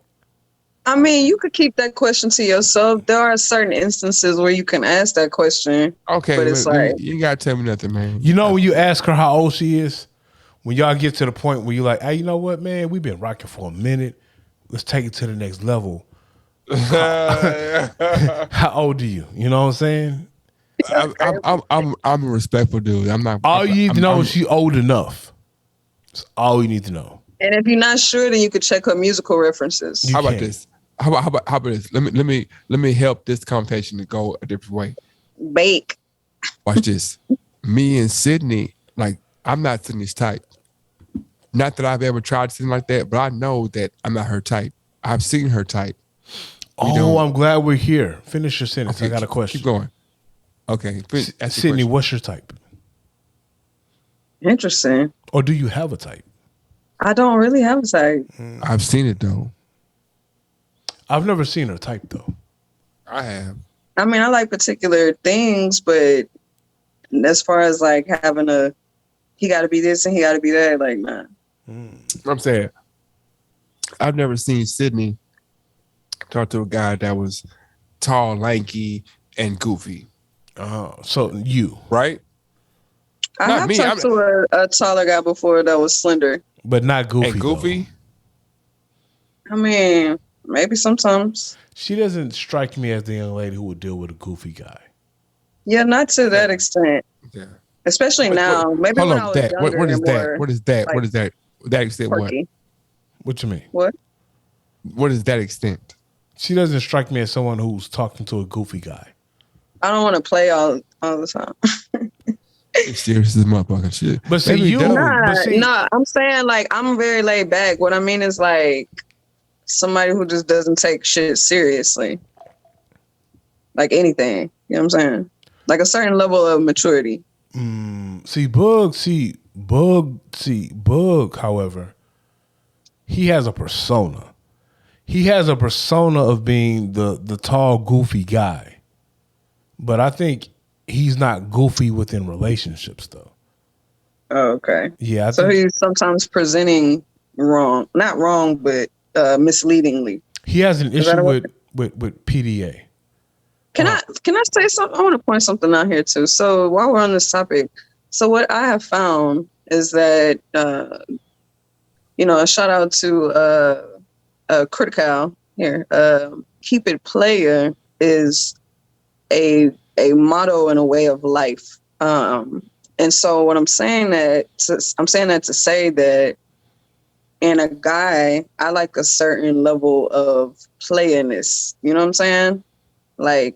I mean, you could keep that question to yourself. There are certain instances where you can ask that question.
Okay,
But it's like-
you ain't got to tell me nothing, man.
You know when you ask her how old she is, when y'all get to the point where you're like, hey, you know what, man? We've been rocking for a minute. Let's take it to the next level. How old are you? You know what I'm saying?
I'm a respectful dude. I'm not.
All you need to know
I'm-
is she old enough. That's all you need to know.
And if you're not sure, then you could check her musical references.
You
How about
can't.
this? How about this? Let me help this conversation to go a different way.
Bake.
Watch this. Me and Sydney, like, I'm not Sydney's type. Not that I've ever tried something like that, but I know that I'm not her type. I've seen her type.
Oh,
don't-
I'm glad we're here. Finish your sentence.
Okay,
I got a question.
Keep going. Okay. Ask your
Sydney,
question.
what's your type?
Interesting.
Or do you have a type?
I don't really have a type.
I've seen it though.
I've never seen her type though.
I have.
I mean, I like particular things, but as far as like having he got to be this and he got to be that, like, nah.
I'm saying, I've never seen Sydney talk to a guy that was tall, lanky, and goofy.
So you,
Right?
I
Not
have
me,
talked to a taller guy before that was slender.
but not goofy.
And goofy.
I mean, maybe sometimes.
Though. She doesn't strike me as the young lady who would deal with a goofy guy.
Yeah, not to that extent.
Yeah.
Especially now. Maybe
Hold
when I
on.
was
That.
younger
What is
and
that?
more
What is that?
like,
What is that? That extent what?
quirky.
What you mean?
What?
What is that extent?
She doesn't strike me as someone who's talking to a goofy guy.
I don't want to play all the time.
It's serious as motherfucking shit.
But see,
Maybe
you-
Doug-
Nah,
But see-
nah, I'm saying like I'm very laid back. What I mean is like somebody who just doesn't take shit seriously. Like anything. You know what I'm saying? Like a certain level of maturity.
Bug, however, he has a persona. He has a persona of being the tall, goofy guy. But I think he's not goofy within relationships, though.
Oh, okay.
Yeah, I
So
think
he's sometimes presenting wrong. Not wrong, but misleadingly.
he has an
that
issue
what-
with PDA.
Can I say something? I want to point something out here too. So while we're on this topic, so what I have found is that a shout out to Critical here. Keep it player is a motto and a way of life. And so what I'm saying that to say that in a guy, I like a certain level of playiness. You know what I'm saying? Like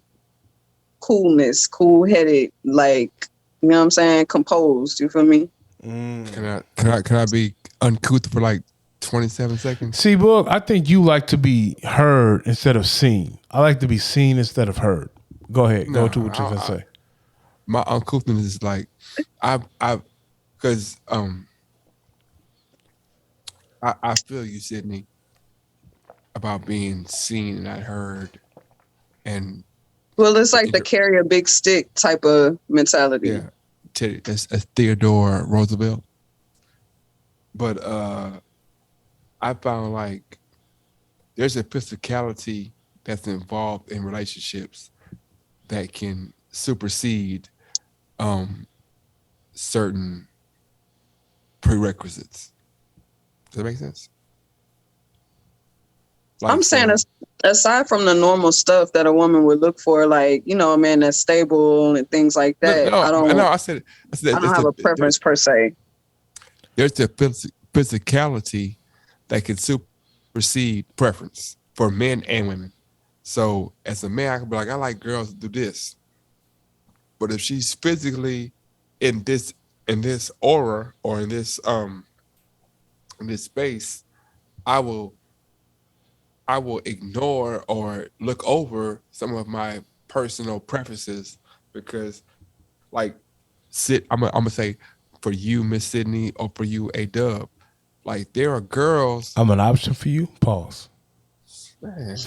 coolness, cool-headed, like, you know what I'm saying, composed. You feel me?
Can I be uncouth for like 27 seconds?
See, Boog, I think you like to be heard instead of seen. I like to be seen instead of heard. Go ahead. Go
No,
to what you're going to say.
My uncouthness is like because I feel you, Sydney, about being seen and not heard, and
Well, it's like the carry a big stick type of mentality.
yeah, that's Theodore Roosevelt. But I found like there's a physicality that's involved in relationships that can supersede certain prerequisites. Does that make sense? Like,
I'm saying
so-
aside from the normal stuff that a woman would look for, like, you know, a man that's stable and things like that, I don't
I said
have a preference per se.
There's the physicality that can supersede preference for men and women. So as a man, I can be like, I like girls to do this. But if she's physically in this aura or in this space, I will ignore or look over some of my personal preferences because, like, I'm gonna say for you, Miss Sydney, or for you, A Dub, like there are girls.
I'm an option for you. Pause.
Man.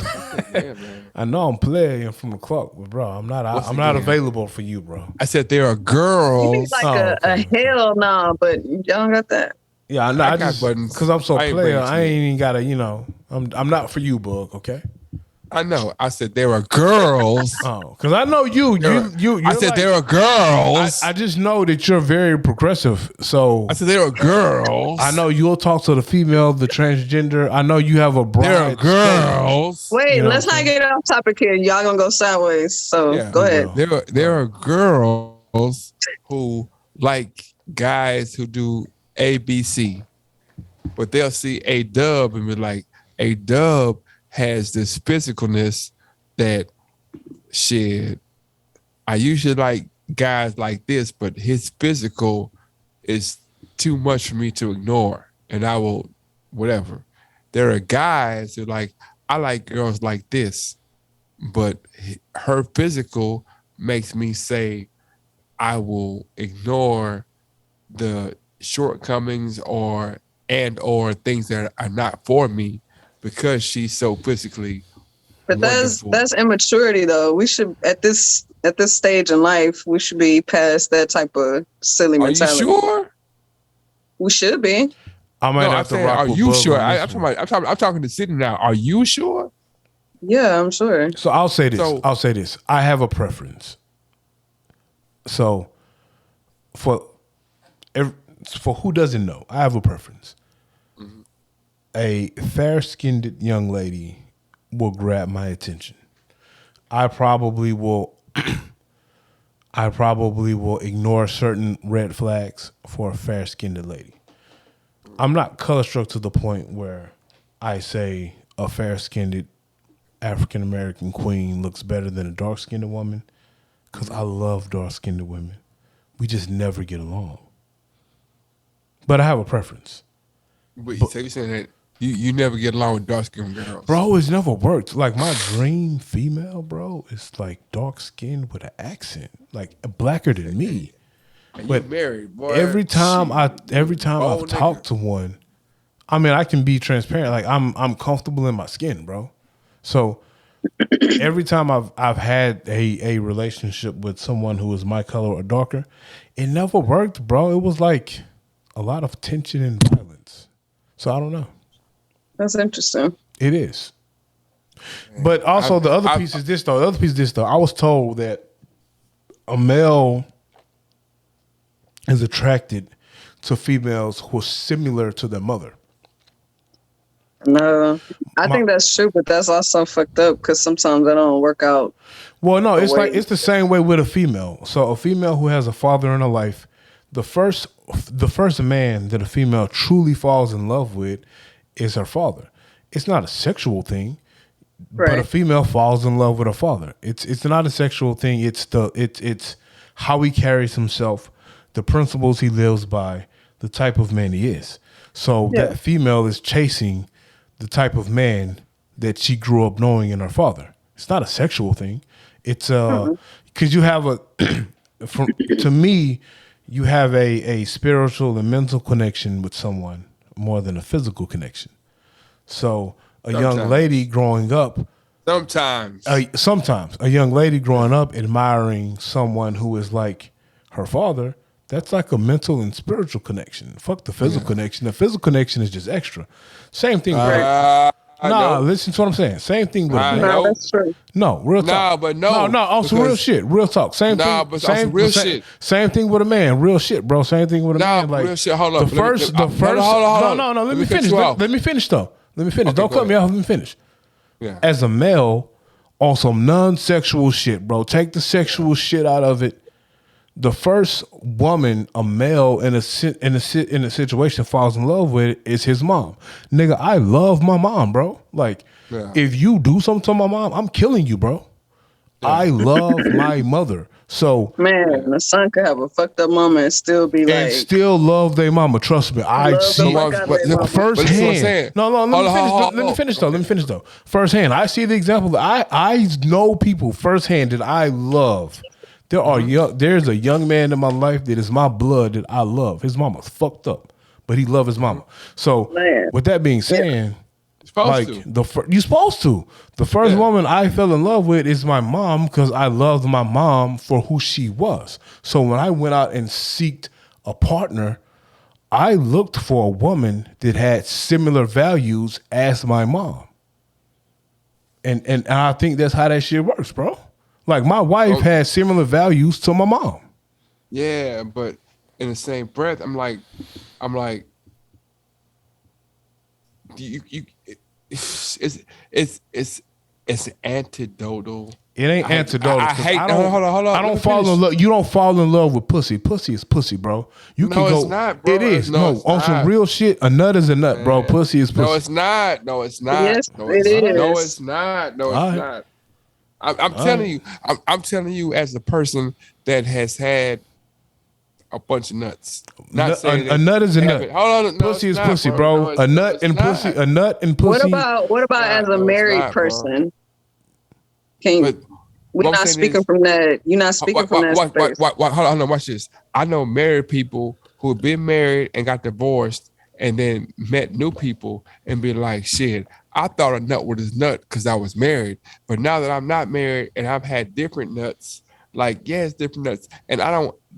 I know I'm playing from the clock, but bro, I'm not
again?
available for you, bro.
I said there are
You
girls.
need like
okay.
a hell no, but y'all don't got that.
Yeah, I know.
I
I
got
just
buttons.
because I'm so
I ain't
player,
bring it to
I
you.
ain't even gotta. You know, I'm not for you, Bug. Okay.
I know. I said there are girls.
Oh, because I know you.
I said there are girls.
I just know that you're very progressive. So
I said there are girls.
I know you'll talk to the female, the transgender. I know you have a broad.
there are girls.
Wait,
You know
let's
what
not
I'm
get off topic here. Y'all gonna go sideways. So
Yeah,
go ahead.
There are girls who like guys who do ABC, but they'll see A Dub and be like, A Dub has this physicalness that shit. I usually like guys like this, but his physical is too much for me to ignore, and I will whatever. There are guys who like, I like girls like this, but her physical makes me say I will ignore the shortcomings or things that are not for me because she's so physically
But
wonderful.
that's immaturity though. We should at this stage in life, we should be past that type of silly
Are you
mentality.
sure?
We should be.
I might
No, I'm
have to
saying,
rock
are
with
you
Bug
sure?
on this
I'm
one.
I'm talking to Sydney now. Are you sure?
Yeah, I'm sure.
So I'll say this.
So-
I'll say this. I have a preference. So for who doesn't know, I have a preference. A fair-skinned young lady will grab my attention. I probably will ignore certain red flags for a fair-skinned lady. I'm not color struck to the point where I say a fair-skinned African American queen looks better than a dark skinned woman, because I love dark skinned women. We just never get along. But I have a preference.
But so you saying that you never get along with dark skinned girls,
Bro, it's never worked. Like my dream female, bro, is like dark skinned with an accent, like blacker than me.
And
But
you married, boy.
Every time
Shit.
I've
Bold
talked
nigga.
to one, I mean, I can be transparent. Like I'm comfortable in my skin, bro. So every time I've had a relationship with someone who is my color or darker, it never worked, bro. It was like a lot of tension and violence. So I don't know.
That's interesting.
It is. But also the other piece is this though. The other piece is this though. I was told that a male is attracted to females who are similar to their mother.
No, I think that's true, but that's also fucked up because sometimes that don't work out.
Well, no, it's
way.
like it's the same way with a female. So a female who has a father in her life, the first man that a female truly falls in love with is her father. It's not a sexual thing, but a
Right.
female falls in love with her father. It's not a sexual thing. It's how he carries himself, the principles he lives by, the type of man he is. So
Yeah.
that female is chasing the type of man that she grew up knowing in her father. It's not a sexual thing. It's because you have a to me, you have a spiritual and mental connection with someone more than a physical connection. So a young
Sometimes.
lady growing up,
Sometimes.
a young lady growing up admiring someone who is like her father, that's like a mental and spiritual connection. Fuck the physical connection. The physical connection is just extra. Same thing.
I know.
Listen to what I'm saying. Same thing with
I
a man.
know.
No, that's true.
No, real talk.
Nah, but no,
no. On some real
because-
shit. Real talk. Same
Nah,
thing.
but on some real shit.
Same thing with a man. Real shit, bro. Same thing with a
Nah,
man. Like
real shit. Hold up.
The
Let me-
first.
no,
The first.
hold on.
No. Let me
cut
finish.
you off.
Let me finish though. Let me finish.
Okay,
Don't
go
cut me
ahead.
off. Let me finish.
Yeah.
As a male, on some non-sexual shit, bro. Take the sexual shit out of it. The first woman a male in a situation falls in love with is his mom. Nigga, I love my mom, bro. Like,
Yeah.
if you do something to my mom, I'm killing you, bro. I love my mother. So
Man, the son could have a fucked up moment and still be
and
like,
still love their mama. Trust me, I
Love
see
the fuck out of their mama.
first
But this is what I'm
hand.
saying.
No, let me
Hold on,
finish.
hold on,
Let me
hold
finish
on.
though. Let me finish though. First hand, I see the example. I know people firsthand that I love. There are there's a young man in my life that is my blood that I love. His mama's fucked up, but he loves his mama. So
Man.
with that being said,
Supposed
like
to.
you're supposed to. The first
Yeah.
woman I fell in love with is my mom because I loved my mom for who she was. So when I went out and seeked a partner, I looked for a woman that had similar values as my mom. And I think that's how that shit works, bro. Like my wife had similar values to my mom.
Yeah, but in the same breath, I'm like, it's antidotal.
It ain't antidotal.
I
'cause
hate.
don't,
Hold on.
I
Let
don't
me
fall
finish.
in love. You don't fall in love with pussy. Pussy is pussy, bro. You
No,
can go.
it's not, bro.
It is.
No,
No,
it's
on some
not.
real shit. A nut is a nut, bro.
Man.
Pussy is pussy.
No, it's not. No, it's not.
Yes,
no, it's,
it
No,
is.
it's not. No, it's
All right.
not. I'm telling you. I'm telling you, as a person that has had a bunch of nuts. Not
Nut-
saying
a
that
nut is a
you
nut.
haven't- Hold on. No,
Pussy
it's
is
not,
pussy,
No,
bro.
it's-
A
no,
nut
it's
and
not.
pussy. A nut and
what
pussy.
about as a
No, it's
married
not, bro.
person? Can
But
we're
what I'm
not
saying
speaking
is-
from that. You're not speaking from that space.
Hold on, watch this. I know married people who have been married and got divorced and then met new people and be like, shit, I thought a nut was a nut because I was married. But now that I'm not married and I've had different nuts, like, yeah, it's different nuts. And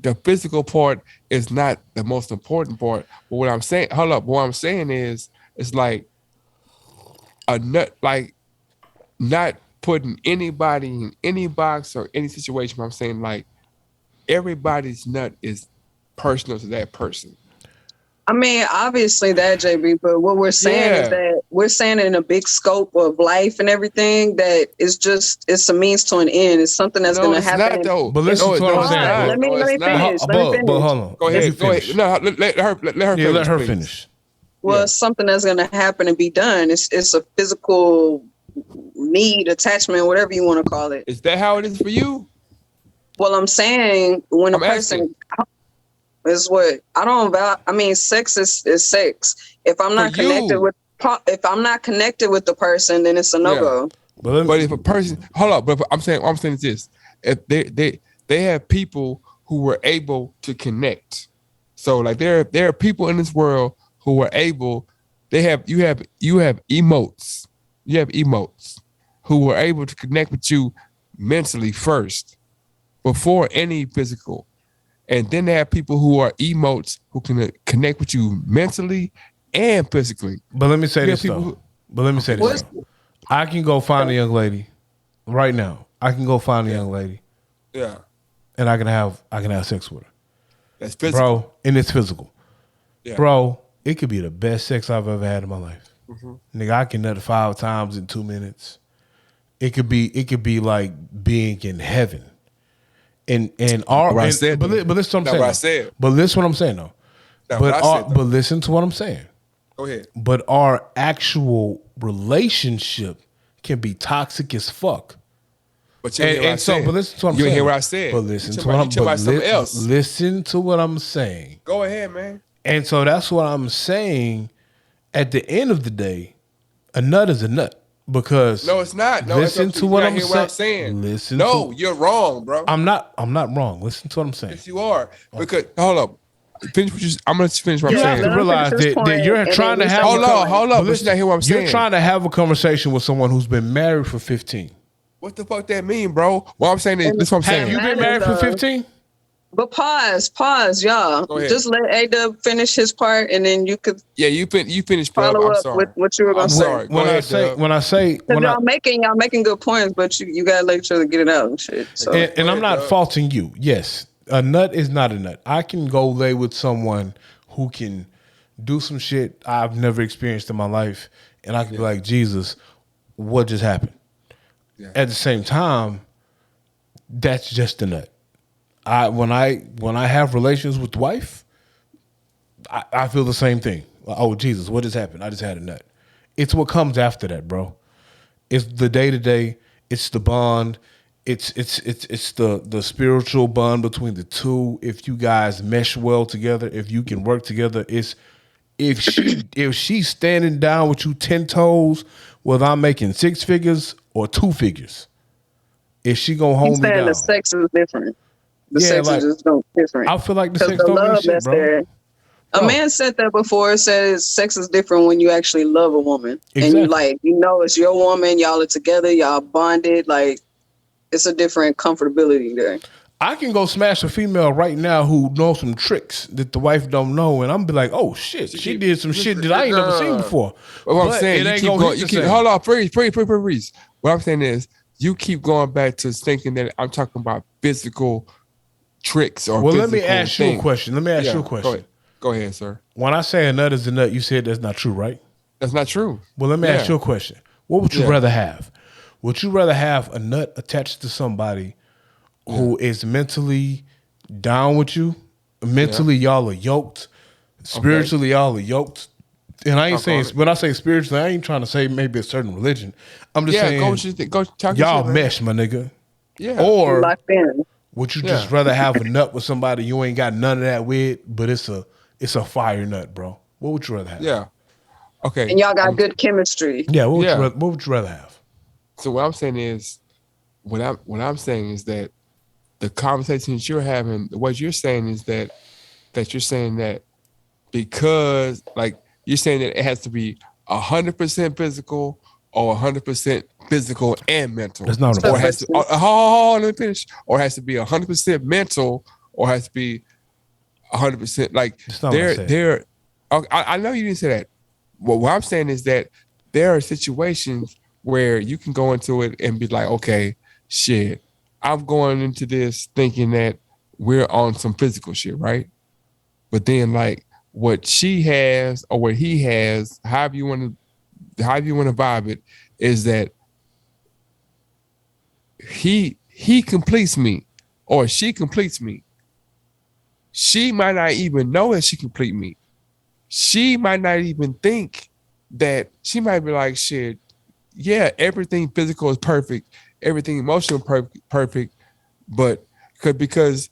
the physical part is not the most important part. But what I'm saying, what I'm saying is, it's like a nut, like not putting anybody in any box or any situation. But I'm saying like everybody's nut is personal to that person.
I mean, obviously that, JB, but what we're saying is
Yeah.
that we're saying in a big scope of life and everything that it's a means to an end. It's something that's
No,
going to
it's
happen.
not though.
But listen to what I'm
it's
saying,
not.
bro.
Let me
No,
finish.
it's not.
But hold on.
Go
You
ahead.
finish.
No, let her
Yeah, let her
please.
finish.
Well,
Yeah.
it's something that's going to happen and be done. It's a physical need, attachment, whatever you want to call it.
Is that how it is for you?
Well, I'm saying when a
I'm
person is what I don't about. I mean, sex is sex. If I'm not
For you.
connected with the person, then it's a no go.
But if a person, hold up, but I'm saying is this: if they have people who were able to connect. So like there are people in this world who are able. You have emotes. You have emotes who were able to connect with you mentally first, before any physical. And then they have people who are emotes who can connect with you mentally and physically.
But let me say
You
this
have people
though.
who-
But let me say this though. I can go find a young lady right now. I can go find a young lady
Yeah,
and I can have sex with her.
that's physical.
Bro, and it's physical.
Yeah.
Bro, it could be the best sex I've ever had in my life. Nigga, I can nut 5 times in 2 minutes. It could be like being in heaven. And our
what I
and-
said,
but,
though.
li- but listen to what I'm
That's
saying.
what I
though.
said.
But listen to what I'm saying though.
That's
But
what I said, though.
but listen to what I'm saying.
Go ahead.
But our actual relationship can be toxic as fuck.
But you hear what I said.
But listen to what I'm
you
saying.
hear what I said.
But listen
You
to what I'm
talking about something else.
Listen to what I'm saying.
Go ahead, man.
And so that's what I'm saying. At the end of the day, a nut is a nut. Because
No, it's not. No,
listen
it's up
to
you.
what
You're
I'm
not hearing what I'm saying.
Listen.
No,
to,
you're wrong, bro.
I'm not wrong. Listen to what I'm saying.
Yes, you are. Because hold up. Finish what I'm gonna finish what I'm
You
saying.
have to
let him
realize
finish his
that
point,
you're
and
trying
then
to
you
have.
say
Hold
your
on,
point.
hold
But
up. But you're not hearing what I'm saying.
You're trying to have a conversation with someone who's been married for 15.
What the fuck that mean, bro? What I'm saying is, this is what I'm
Have
saying.
you been married for 15?
But pause, y'all.
Go ahead.
Just let A-Dub finish his part, and then you could
Yeah, you finished, bro.
follow
I'm
up
sorry.
with what you were gonna
I'm
say.
sorry. Go
When I
ahead,
say
Dub.
Because y'all making good points, but you gotta let each other get it out and shit. So
and I'm not
Dub.
faulting you. Yes, a nut is not a nut. I can go lay with someone who can do some shit I've never experienced in my life, and I can be like, Jesus, what just happened?
Yeah.
At the same time, that's just a nut. When I have relations with wife, I feel the same thing. Like, oh Jesus, what just happened? I just had a nut. It's what comes after that, bro. It's the day to day. It's the bond. It's the spiritual bond between the two. If you guys mesh well together, if you can work together, if she's standing down with you 10 toes, whether I'm making 6 figures or 2 figures, if she gonna hold
he's
me
saying
down,
the sex is different. The
Yeah,
sex
like,
is just different.
I feel like the
'Cause
sex
the
don't mean
love
shit,
that's
bro.
there.
Bro.
A man said that before. It says sex is different when you actually love a woman, and
Exactly.
it's your woman. Y'all are together. Y'all bonded. Like it's a different comfortability there.
I can go smash a female right now who knows some tricks that the wife don't know, and I'm be like, oh shit, she did some shit that I ain't never seen before.
But what I'm
But
saying,
it
you
ain't
keep
gonna
going.
hit
You
the
keep
same.
hold on, freeze. What I'm saying is, you keep going back to thinking that I'm talking about physical tricks or.
Well, let me
physical
ask you a
things.
question. Let me ask
Yeah,
you a question.
Go ahead, sir.
When I say a nut is a nut, you said that's not true, right?
That's not true.
Well, let me ask you a question. What would you
Yeah.
rather have? Would you rather have a nut attached to somebody who is mentally down with you? Mentally, y'all are yoked. Spiritually, y'all are yoked. And I ain't saying, when I say spiritually, I ain't trying to say maybe a certain religion. I'm just saying,
Go talk your
y'all
shit, man.
mesh, my nigga.
Yeah.
Or
Locked in.
would you
Yeah.
just rather have a nut with somebody you ain't got none of that with, but it's a fire nut, bro? What would you rather have?
Yeah. Okay.
And y'all got good chemistry.
Yeah, what
Yeah.
would you rather have?
So what I'm saying is, what I'm saying is that the conversations you're having, what you're saying is that you're saying that because like you're saying that it has to be 100% physical or 100% physical and mental.
That's not what
Or
I'm
it has to. Hold on, let me finish. Or it has to be 100% mental, or it has to be 100% like
That's not what I said.
they're. I know you didn't say that. Well, what I'm saying is that there are situations where you can go into it and be like, okay, shit, I'm going into this thinking that we're on some physical shit, right? But then like what she has or what he has, however you want to vibe it, is that he completes me or she completes me. She might not even know that she complete me. She might not even think that. She might be like, shit, yeah, everything physical is perfect, everything emotional perfect, but because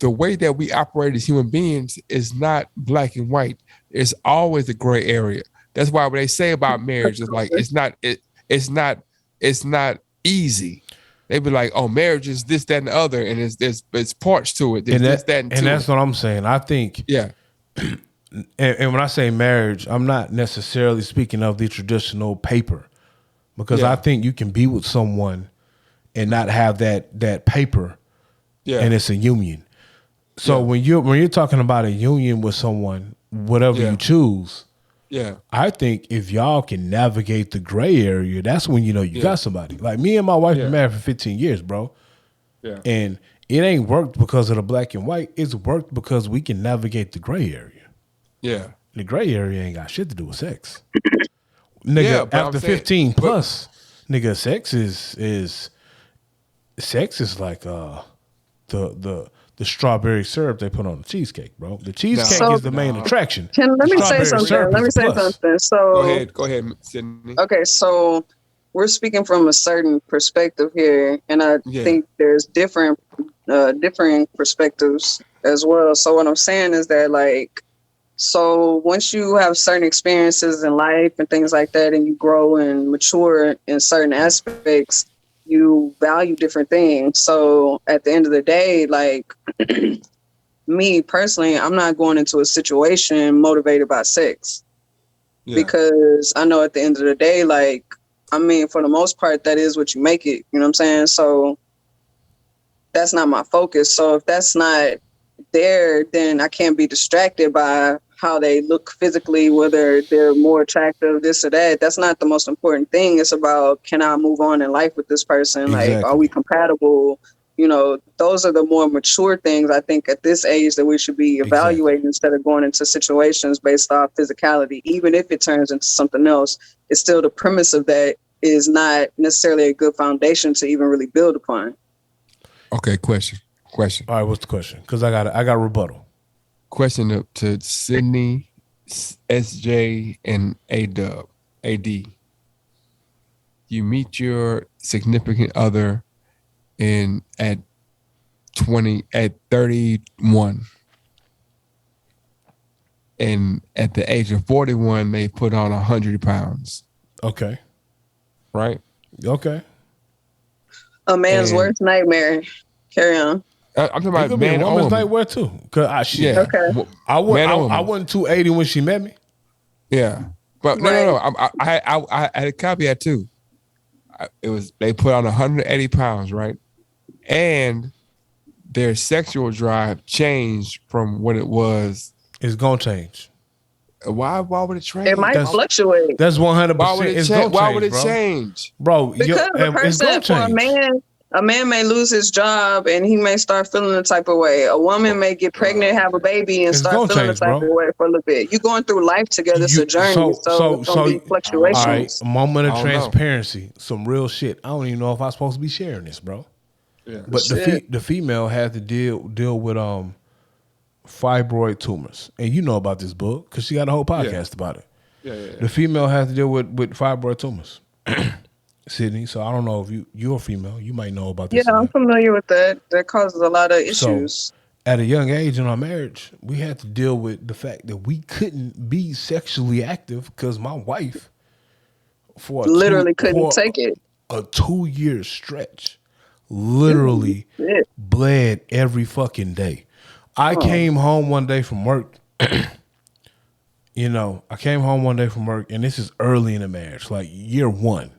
the way that we operate as human beings is not black and white. It's always a gray area. That's why what they say about marriage is like it's not easy. They be like, oh, marriage is this, that, and the other, and it's parts to it. There's
And
this, that, and two.
that's what I'm saying. I think,
Yeah,
and when I say marriage, I'm not necessarily speaking of the traditional paper, because
Yeah.
I think you can be with someone and not have that paper,
yeah,
and it's a union. So
Yeah.
when you're talking about a union with someone, whatever
Yeah.
you choose,
yeah,
I think if y'all can navigate the gray area, that's when you know you got somebody. Like me and my wife
Yeah.
been married for 15 years, bro.
yeah,
And it ain't worked because of the black and white. It's worked because we can navigate the gray area.
yeah.
The gray area ain't got shit to do with sex. Nigga,
Yeah, but I'm
after
saying-
15
but-
plus, nigga, sex is like the strawberry syrup they put on the cheesecake, bro. The cheesecake
No.
is the main attraction.
Let me say
Strawberry
something.
syrup
Let
is
me
a
say
plus.
something. So
Go ahead, Sydney.
okay, so we're speaking from a certain perspective here, and I
Yeah.
think there's different differing perspectives as well. So what I'm saying is that, like, so once you have certain experiences in life and things like that, and you grow and mature in certain aspects, you value different things. So at the end of the day, like me personally, I'm not going into a situation motivated by sex.
Yeah.
Because I know at the end of the day, like, I mean, for the most part, that is what you make it. You know what I'm saying? So that's not my focus. So if that's not there, then I can't be distracted by how they look physically, whether they're more attractive, this or that. That's not the most important thing. It's about, can I move on in life with this person? Like,
Exactly.
are we compatible? You know, those are the more mature things I think at this age that we should be evaluating instead of going into situations based off physicality. Even if it turns into something else, it's still the premise of that is not necessarily a good foundation to even really build upon.
Okay, question.
All right, what's the question? Because I got a rebuttal.
Question to Sydney, SJ, and AD. You meet your significant other at 31, and at the age of 41, they put on 100 pounds.
Okay.
Right?
Okay.
A man's
And-
worst nightmare. Carry on.
I'm talking
It
about
could be a
man or
woman's
woman.
nightmare too. Cause shit.
Yeah.
Okay.
Wo-
I
man or woman.
wasn't 280 when she met me.
Yeah, but no. I had a caveat too. They put on 180 pounds, right? And their sexual drive changed from what it was.
It's gonna change.
Why would it change?
It might
That's-
fluctuate.
That's 100%.
Why would it
It's
change?
gonna
Why
change,
would it
bro.
change?
Bro,
Because
it's gonna
for
change.
a man may lose his job and he may start feeling the type of way. A woman may get pregnant, have a baby, and
It's
start
gonna
feeling
change,
the type
bro.
of way for a little bit. You're going through life together. It's a journey. So it's gonna be
All
fluctuations.
right, a moment of
I don't know.
transparency, some real shit. I don't even know if I'm supposed to be sharing this, bro.
Yeah.
But
Shit.
the female had to deal with fibroid tumors, and you know about this book because she got a whole podcast about it.
Yeah.
The female has to deal with fibroid tumors. Sydney, so I don't know if you're a female, you might know about this.
Yeah, I'm familiar with that. That causes a lot of issues.
So, at a young age in our marriage, we had to deal with the fact that we couldn't be sexually active because my wife, for
Literally couldn't take it.
a 2-year stretch, literally
Shit.
bled every fucking day. I came home one day from work. I came home one day from work, and this is early in the marriage, like year 1.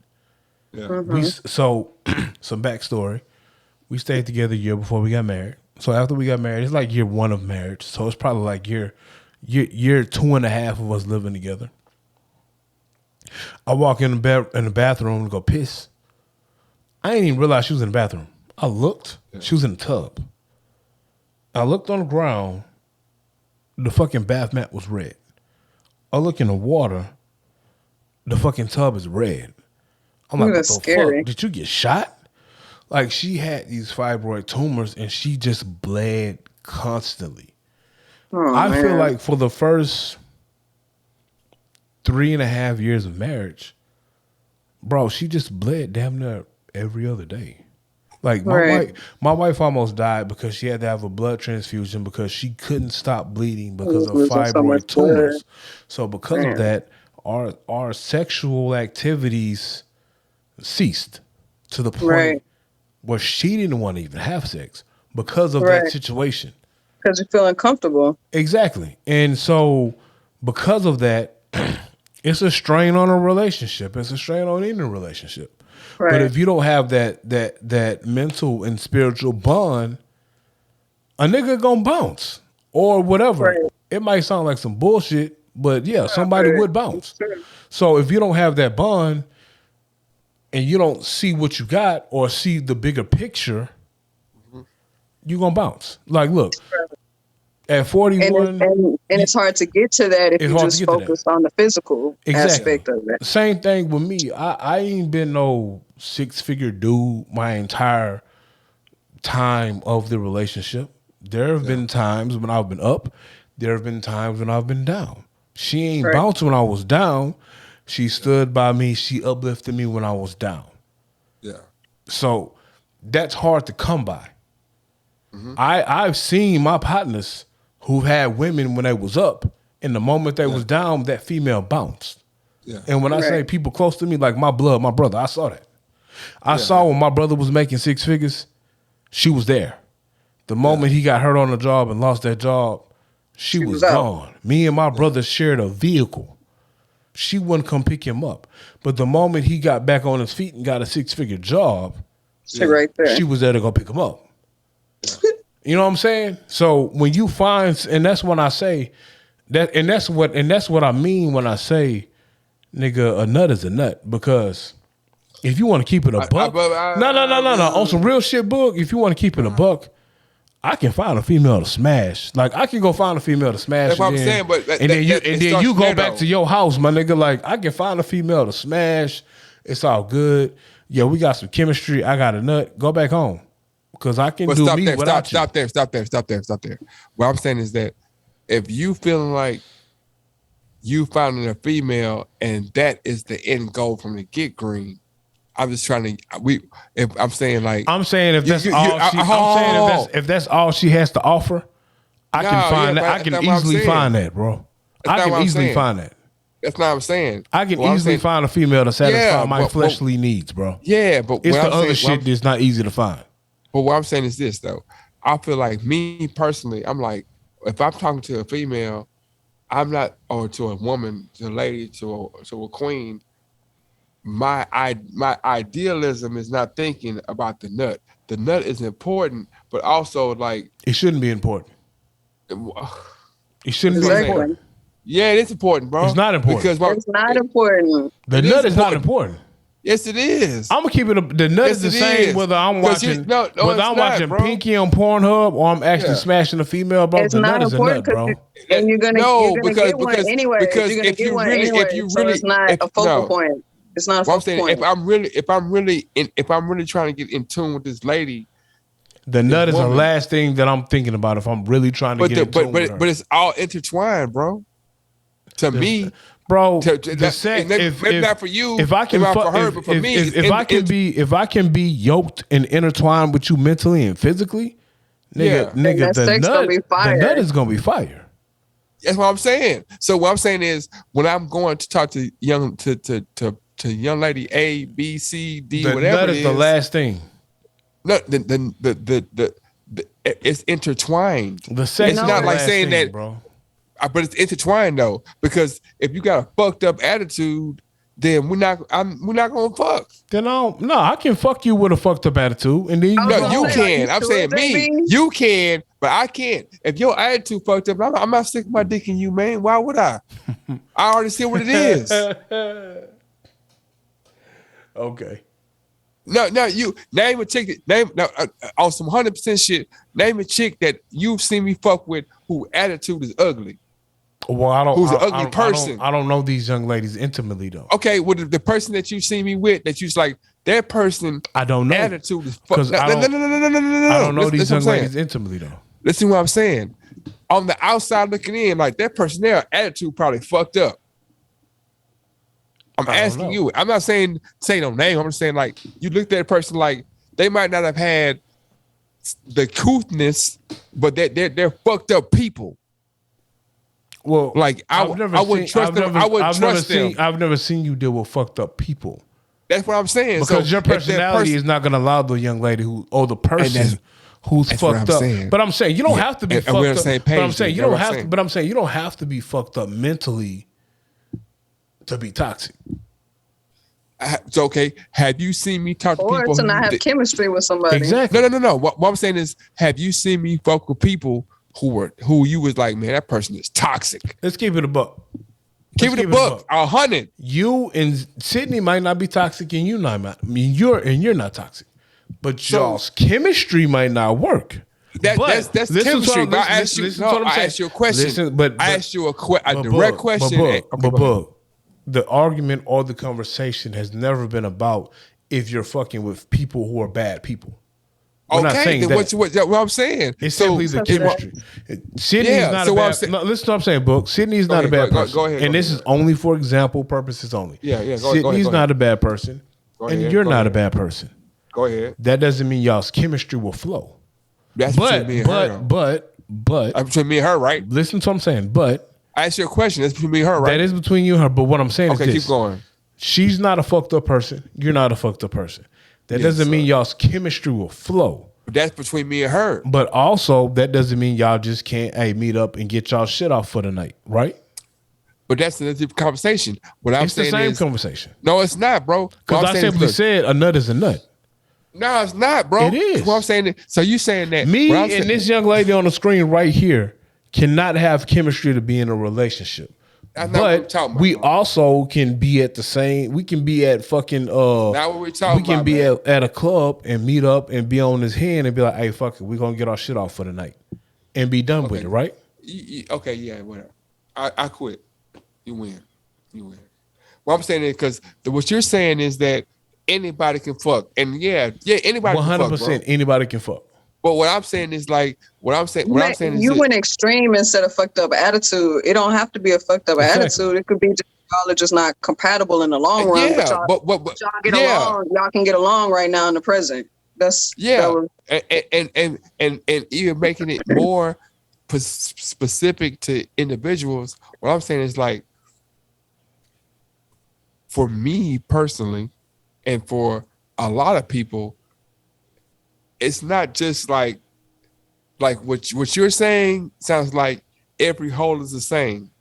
Yeah.
So some backstory. We stayed together a year before we got married. So after we got married, it's like year 1 of marriage. So it's probably like year 2.5 of us living together. I walk in the bathroom to go piss. I didn't even realize she was in the bathroom. I looked. She was in the tub. I looked on the ground. The fucking bath mat was red. I look in the water. The fucking tub is red. I'm like, what
That's
the
scary.
fuck? Did you get shot? Like, she had these fibroid tumors and she just bled constantly.
Oh,
I feel
man.
like for the first 3.5 years of marriage, bro, she just bled damn near every other day. Like
Right.
my wife almost died because she had to have a blood transfusion because she couldn't stop bleeding because of
Losing so much
fibroid
blood.
tumors. So because of
Man.
that, our sexual activities ceased to the point
Right.
where she didn't want to even have sex because of that
Right.
situation.
Because you feel uncomfortable.
Exactly. And so because of that, it's a strain on a relationship. It's a strain on any relationship.
Right.
But if you don't have that mental and spiritual bond, a nigga gonna bounce or whatever.
Right.
It might sound like some bullshit, but yeah, somebody
but
would bounce.
it's true.
So if you don't have that bond and you don't see what you got or see the bigger picture, you gonna bounce. Like, look, at
And,
41,
and it's hard to get to that if
It's
you
hard to
just
get to that.
focus on the physical aspect of it.
Same thing with me. I ain't been no 6-figure dude my entire time of the relationship. There have been times when I've been up. There have been times when I've been down. She ain't
Right.
bounced when I was down. She stood by me. She uplifted me when I was down.
Yeah.
So that's hard to come by. I've seen my partners who had women when they was up, and the moment they was down, that female bounced.
Yeah.
And when I say
Right.
people close to me, like my blood, my brother, I saw that. I saw when my brother was making 6 figures, she was there. The moment he got hurt on the job and lost that job, she was
was out.
gone. Me and my brother shared a vehicle. She wouldn't come pick him up. But the moment he got back on his feet and got a 6-figure job,
Shit right there.
she was there to go pick him up. You know what I'm saying? So when you find, and that's when I say that, and that's what I mean when I say, nigga, a nut is a nut. Because if you want to keep it a buck, no, on some real shit, book. If you want to keep it a buck, I can find a female to smash. Like I can go find a female to smash.
That's what I'm
again,
saying, but
and then you go
there,
back
though.
to your house, my nigga. Like I can find a female to smash. It's all good. Yeah, we got some chemistry. I got a nut. Go back home because I can
But
do
stop
me
there,
without
stop there. What I'm saying is that if you feeling like you finding a female and that is the end goal from the get green, I'm just trying to if I'm saying like
I'm saying if that's
you-
all
you-
she, I'm saying if that's all she has to offer, I can
No,
find
yeah,
that. I
but
can
that's what I'm
easily
saying.
find that, bro.
That's
I
not
can
what I'm
easily
saying.
find that.
that's not what I'm saying.
I can
What I'm
easily
saying-
find a female to satisfy
Yeah,
my
but-
fleshly needs, bro.
Yeah, but
It's
what
the
I'm
other
saying,
shit that's not easy to find.
But what I'm saying is this though. I feel like me personally, I'm like, if I'm talking to a female, I'm not, or to a woman, to a lady, to a queen. My idealism is not thinking about the nut. The nut is important, but also like,
It shouldn't be important. It shouldn't be
Exactly.
important.
yeah, it is important, bro.
It's not important.
because
It's not important.
The
It
nut
is
is not
important.
important.
Yes, it is.
I'm gonna keep it. The nut
Yes,
is the
it
same
is.
whether I'm
'Cause
watching
no,
whether
it's
I'm
not,
watching
bro.
Pinky on Pornhub or I'm actually
Yeah.
smashing a female, bro.
It's
The
not
nut is a nut,
important
bro.
and you're gonna
because
get one anyway.
because
You're gonna
if
get
you
one
really
anyway.
if you
So
really
it's not
if,
a focal
no.
point. It's not a
What I'm
focal
saying,
point.
if I'm really trying to get in tune with this lady,
The nut is the
woman.
last thing that I'm thinking about if I'm really trying to
but
get
the,
in tune with her.
but it's all intertwined, bro. To me,
Bro,
to-
the
that-
sex,
maybe-
if,
maybe
if,
not for you,
if I can
maybe not
fuck,
for her,
if,
but for
if,
me,
if,
it's
if
in-
I can be if I can be yoked and intertwined with you mentally and physically, nigga,
Yeah.
nigga,
that
the
sex
nut,
gonna be
the
fire.
nut is gonna be fire.
that's what I'm saying. So what I'm saying is, when I'm going to talk to young young lady A, B, C, D,
The
whatever
nut
it
is the last thing.
No, the it's intertwined.
The sex
It's
is
not
the
like
last
saying
thing,
that-
bro.
But it's intertwined though, because if you got a fucked up attitude, then we're not gonna fuck.
Then I can fuck you with a fucked up attitude, and then you
Oh,
No,
go
you
are
home.
can.
you
I'm
sure,
saying me.
JB?
You can, but I can't. If your attitude fucked up, I'm not sticking my dick in you, man. Why would I? I already see what it is.
Okay.
No, you name a chick on some 100% shit. Name a chick that you've seen me fuck with who attitude is ugly.
Well, I don't.
Who's an
I-
ugly
I don't-
person?
I don't know these young ladies intimately though.
Okay, well the person that you see me with, that you's like that person
I don't know
attitude is fuck.
because
No.
I don't know
Listen
these
what
young
I'm saying.
ladies intimately though.
Listen what I'm saying. On the outside looking in, like that person there, attitude probably fucked up. I'm
I don't
asking
know.
you. I'm not saying say no name. I'm just saying like you looked at a person like they might not have had the couthness, but they're fucked up people.
Well,
Like I wouldn't trust them. I wouldn't trust them.
I've never seen you deal with fucked up people
That's what I'm saying.
because
So
your
if that
personality
person-
is not going to allow the young lady the person who's
that's what
fucked
I'm
up.
saying.
But I'm saying you don't
Yeah,
have to be
and
fucked
we're on
up.
the same
But
page
I'm saying
then.
you don't
That's what
have
I'm
to.
saying.
But I'm saying you don't have to be fucked up mentally to be toxic.
It's okay. Have you seen me talk to
Or
people
to not have chemistry with somebody.
Exactly.
No. What I'm saying is, have you seen me fuck with people who you was like, man, that person is toxic.
Let's keep it a buck.
Keep it a buck, 100.
You and Sydney might not be toxic, and you're not toxic, but y'all's chemistry might not work.
That's
listen to
chemistry.
what I'm-
I asked you.
listen to what I'm
I
saying.
asked you a question.
Listen, but
I asked you a direct
Bug,
question.
But,
Okay,
Bug,
go ahead.
the argument or the conversation has never been about if you're fucking with people who are bad people. We're not
Okay,
saying
then
that.
what I'm saying.
It's
So-
simply the chemistry. Sydney's
Yeah,
not
so
a
what I'm
bad.
saying-
No, listen to what I'm saying, Book. Sydney's not a
ahead,
bad
go-
person.
go ahead,
and
go
this
ahead.
is only for example purposes only.
Yeah, go ahead,
Sydney's
go
not
ahead.
a bad person,
Go
and
ahead,
you're
go
not
ahead.
a bad person.
Go ahead.
That doesn't mean y'all's chemistry will flow.
That's between me and her. though.
But
That's between me and her, right?
listen to what I'm saying. But
I asked you a question. That's between me and her, right?
that is between you and her. But what I'm saying
Okay,
is this.
keep going.
She's not a fucked up person. You're not a fucked up person. That
Yes,
doesn't mean
sir.
y'all's chemistry will flow.
But that's between me and her.
But also, that doesn't mean y'all just can't meet up and get y'all shit off for the night, right?
But that's a different conversation. What I'm
It's the
saying
same
is,
conversation.
no, it's not, bro. What
Because
I'm
I
saying is,
simply
look,
said a nut is a nut.
no, it's not, bro.
It is.
What I'm saying is, so you saying that
Me
what I'm
and
saying-
this young lady on the screen right here cannot have chemistry to be in a relationship.
That's not what I'm
But
talking about,
we
bro.
also can be at the same. We can be at fucking.
Not what we're talking
We can
about,
be
man.
at a club and meet up and be on his hand and be like, "Hey, fuck it, we gonna get our shit off for the night," and be done with it, right?
Okay, yeah, whatever. I quit. You win. What I'm saying is because what you're saying is that anybody can fuck, and yeah, anybody can fuck,
100%.
bro.
Anybody can fuck.
But what I'm saying is like what I'm saying is
You
this.
went extreme instead of fucked up attitude. It don't have to be a fucked up
Exactly.
attitude. It could be just y'all are just not compatible in the long run.
yeah,
but
but
y'all get along. Y'all can get along right now in the present. That was-
and even making it more specific to individuals. What I'm saying is like, for me personally, and for a lot of people, it's not just like what you're saying sounds like every hole is the same.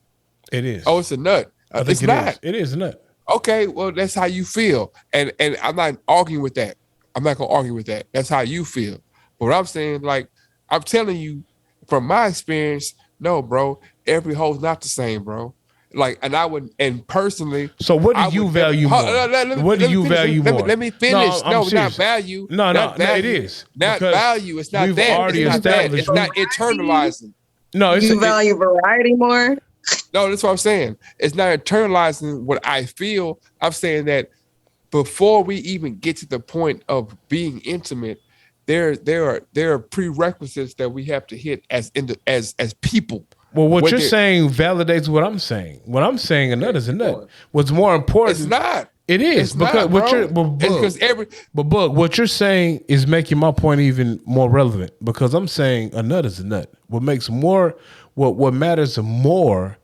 It is.
Oh, it's a nut.
I think
It's
it
not.
is. It is a nut.
Okay, well, that's how you feel. And I'm not arguing with that. I'm not gonna argue with that. That's how you feel. But what I'm saying, like, I'm telling you from my experience, no, bro, every hole's not the same, bro. Like, and personally,
So what do
I
you
would
value
never-
more?
Hold on, let me-
What do
let me
you
finish.
value more?
Let me finish.
I'm
No,
serious.
not value.
No,
Not
it
value.
is.
Not
Because
value. It's not
we've
that.
already
It's not that.
established-
It's not internalizing.
No, it's
you value variety more.
No, that's what I'm saying. It's not internalizing what I feel. I'm saying that before we even get to the point of being intimate, there are prerequisites that we have to hit as people.
Well, what
What
you're
they-
saying validates what I'm saying. What I'm saying, a nut is a nut. What's more important?
It's not.
It is
It's
because
not,
what
bro.
you're. But
It's because
Bug, what you're saying is making my point even more relevant because I'm saying a nut is a nut. What matters more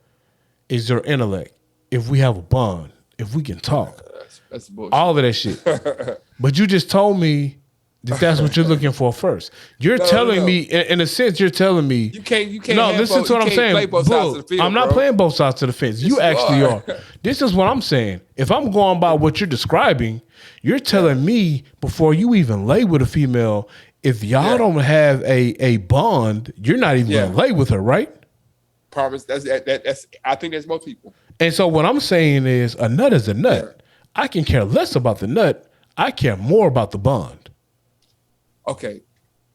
is your intellect. If we have a bond, if we can talk,
that's bullshit.
all of that shit. But you just told me that that's what you're looking for first. You're telling me, in a sense, you're telling me
You can't.
No,
have
listen
both-
to what
you
I'm
can't play
saying.
both sides of the
Bug,
field,
I'm not
bro.
playing both sides of the fence. You
you
actually
are.
are. This is what I'm saying. If I'm going by what you're describing, you're telling me before you even lay with a female, if y'all don't have a bond, you're not even gonna lay with her, right?
Promise. That's. I think that's most people.
And so what I'm saying is a nut is a nut. I can care less about the nut. I care more about the bond.
Okay.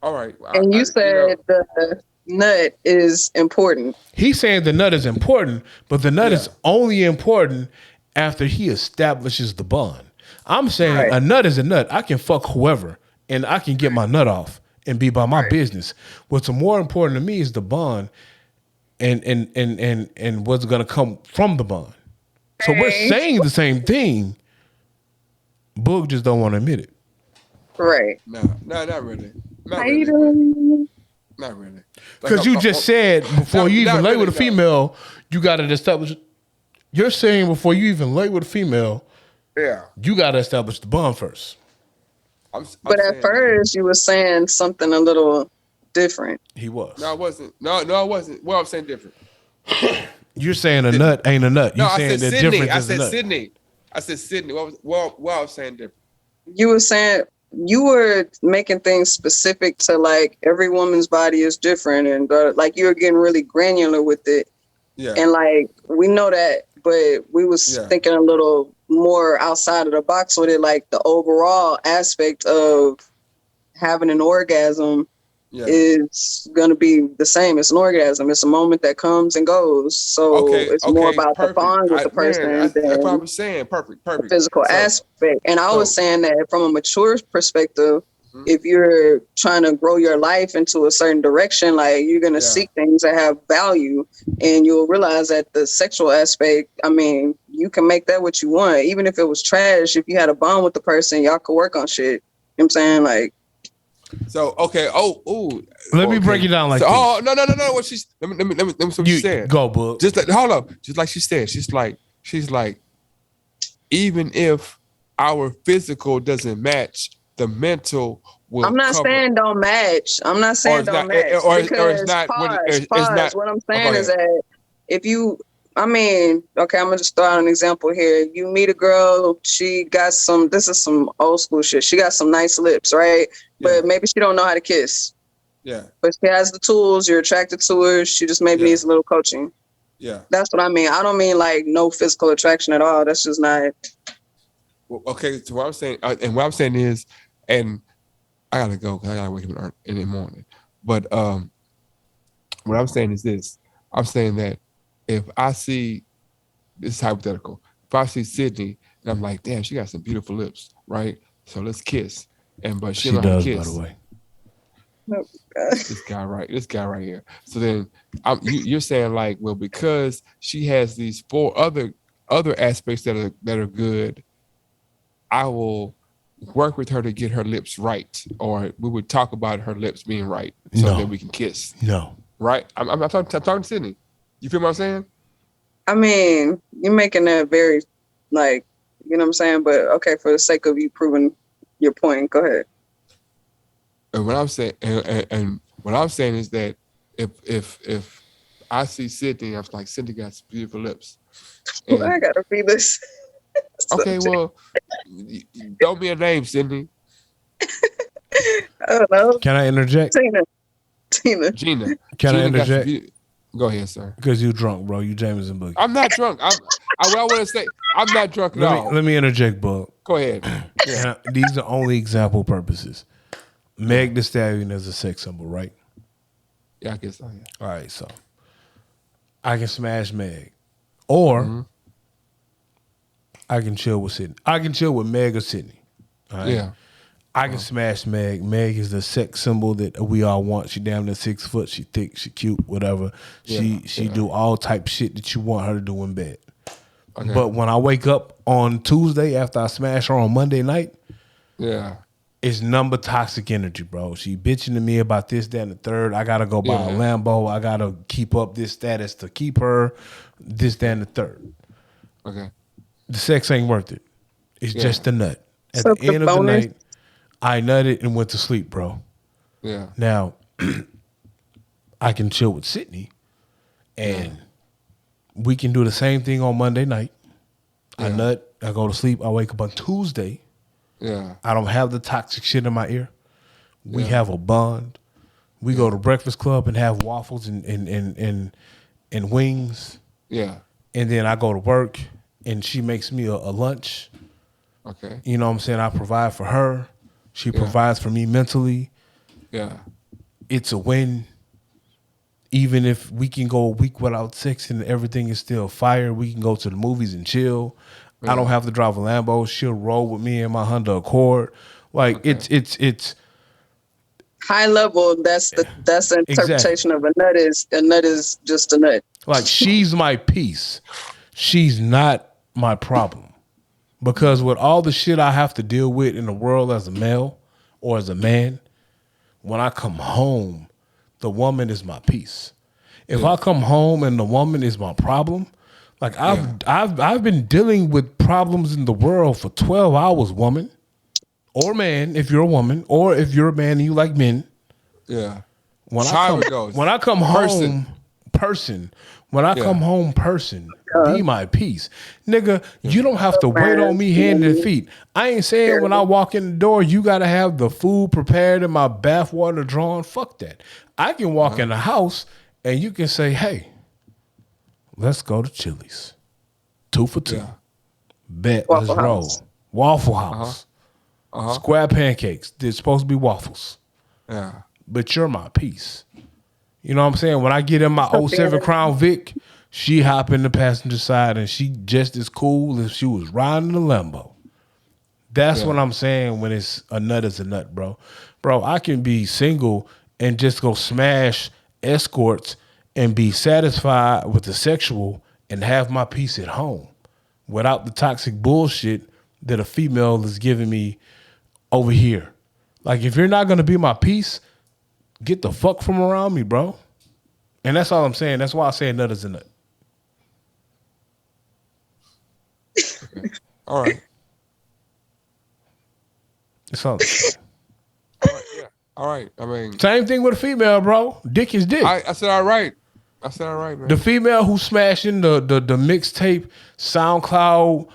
All right.
And you said the nut is important.
He's saying the nut is important, but the nut is only important after he establishes the bond. I'm saying a nut is a nut. I can fuck whoever and I can get my nut off and be by my business. What's more important to me is the bond and what's gonna come from the bond. So we're saying the same thing. Boog just don't want to admit it.
Right.
No, not really. Not
How
really.
you doing?
Not really.
Because you just said before you even
not
lay
really,
with a female, you got to establish. You're saying before you even lay with a female,
yeah.
you got to establish the bond first.
I'm
But
saying
at first, you were saying something a little different.
He was.
no, I wasn't. No, I wasn't. Well, I'm saying different.
You're saying a nut ain't a nut.
No,
You
I
saying
said
the
Sydney.
difference
I
is a
said
nut.
Sydney. I said Sydney. Well, I was saying different.
You were saying you were making things specific to like every woman's body is different, and like you were getting really granular with it.
Yeah.
And like we know that, but we was
Yeah.
thinking a little more outside of the box with it, like the overall aspect of having an orgasm
Yeah.
is gonna be the same. It's an orgasm. It's a moment that comes and goes. So it's more about
perfect.
the bond with the person
That's what I
than
was saying. Perfect.
the physical
So-
aspect. And I was saying that from a mature perspective,
Mhm.
if you're trying to grow your life into a certain direction, like you're gonna
Yeah.
seek things that have value, and you'll realize that the sexual aspect, I mean, you can make that what you want. Even if it was trash, if you had a bond with the person, y'all could work on shit. You know what I'm saying? Like,
So okay.
Let me break it down like
so,
this.
Oh no. What she's let me what
You
she said.
go, Boog.
Just like hold up. Just like she said. She's like even if our physical doesn't match, the mental will.
I'm not
cover.
saying don't match. I'm not saying
it's
don't
not-
match.
or it's
because
not what
pause,
it- it's
pause.
not-
What I'm
go
saying is
ahead.
that if you, I mean, okay, I'm gonna just throw out an example here. You meet a girl, she got some. This is some old school shit. She got some nice lips, right?
Yeah.
But maybe she don't know how to kiss.
Yeah.
But she has the tools. You're attracted to her. She just maybe
Yeah.
needs a little coaching.
Yeah.
That's what I mean. I don't mean like no physical attraction at all. That's just not.
Well, okay. So what I'm saying, and what I'm saying is, and I gotta go because I gotta wake up in the morning. But what I'm saying is this: I'm saying that if I see, this is hypothetical. If I see Sydney and I'm like, damn, she got some beautiful lips, right? So let's kiss. But she
She
don't know how
does,
to
by
kiss.
the way.
This guy right here. So then you're saying like, well, because she has these 4 other aspects that are good, I will work with her to get her lips right, or we would talk about her lips being right so
No.
that we can kiss.
No.
Right? I'm talking to Sydney. You feel what I'm saying?
I mean, you're making that very, like, you know what I'm saying? But okay, for the sake of you proving your point, go ahead.
And what I'm saying, and what I'm saying is that if I see Sydney, I'm like, Sydney got some beautiful lips. And-
I gotta be this.
okay, well, don't be a name, Sydney.
I don't know.
Can I interject?
Tina.
Gina.
Can
Gina
I
got some
interject?
Go ahead, sir.
Because you drunk, bro. You Jameson Boogie.
I'm not drunk. What I want to say, I'm not drunk at all.
Let me interject, Boog.
Go ahead.
And these are only example purposes. Meg Thee Stallion is a sex symbol, right?
Yeah, I guess so. Yeah.
All right, so I can smash Meg, or I can chill with Sydney. I can chill with Meg or Sydney. All right?
Yeah.
I can smash Meg. Meg is the sex symbol that we all want. She damn near 6 foot. She thick. She cute. Whatever. She do all type shit that you want her to do in bed.
Okay.
But when I wake up on Tuesday after I smash her on Monday night,
Yeah.
it's number toxic energy, bro. She bitching to me about this, that, and the third. I gotta go buy a
Yeah.
Lambo. I gotta keep up this status to keep her. This, that, and the third.
Okay.
The sex ain't worth it. It's
Yeah.
just a nut. At
So
the end of the
bonus.
night, I nutted and went to sleep, bro.
Yeah.
Now, I can chill with Sydney, and we can do the same thing on Monday night. I
Yeah.
nut. I go to sleep. I wake up on Tuesday.
Yeah.
I don't have the toxic shit in my ear. We
Yeah.
have a bond. We go to Breakfast Club and have waffles and wings.
Yeah.
And then I go to work and she makes me a lunch.
Okay.
You know what I'm saying? I provide for her. She provides for me mentally.
Yeah.
It's a win. Even if we can go a week without sex and everything is still fire, we can go to the movies and chill. I don't have to drive a Lambo. She'll roll with me in my Honda Accord. Like it's
High level, that's the interpretation of a nut is just a nut.
like she's my piece. She's not my problem. Because with all the shit I have to deal with in the world as a male or as a man, when I come home, the woman is my peace. If I come home and the woman is my problem, like I've been dealing with problems in the world for 12 hours, woman or man, if you're a woman, or if you're a man and you like men.
Yeah.
When
How it goes.
when I come home, when I come home, be my peace. Nigga, you don't have to wait on me hand and feet. I ain't saying when I walk in the door, you got to have the food prepared and my bath water drawn. Fuck that. I can walk in the house and you can say, hey, let's go to Chili's. 2 for $2. Bet, let's roll. Waffle House. Square pancakes. They're supposed to be waffles.
Yeah.
But you're my peace. You know what I'm saying? When I get in my 07 Crown Vic, she hop in the passenger side and she just as cool as she was riding the Lambo. That's what I'm saying when it's a nut is a nut, bro. Bro, I can be single and just go smash escorts and be satisfied with the sexual and have my peace at home without the toxic bullshit that a female is giving me over here. Like, if you're not going to be my peace, get the fuck from around me, bro. And that's all I'm saying. That's why I say a nut is a nut.
All right.
That's all.
All right. Yeah. All right. I mean,
Same thing with a female, bro. Dick is dick.
I said all right. I said all right, man.
The female who's smashing the mixtape, SoundCloud,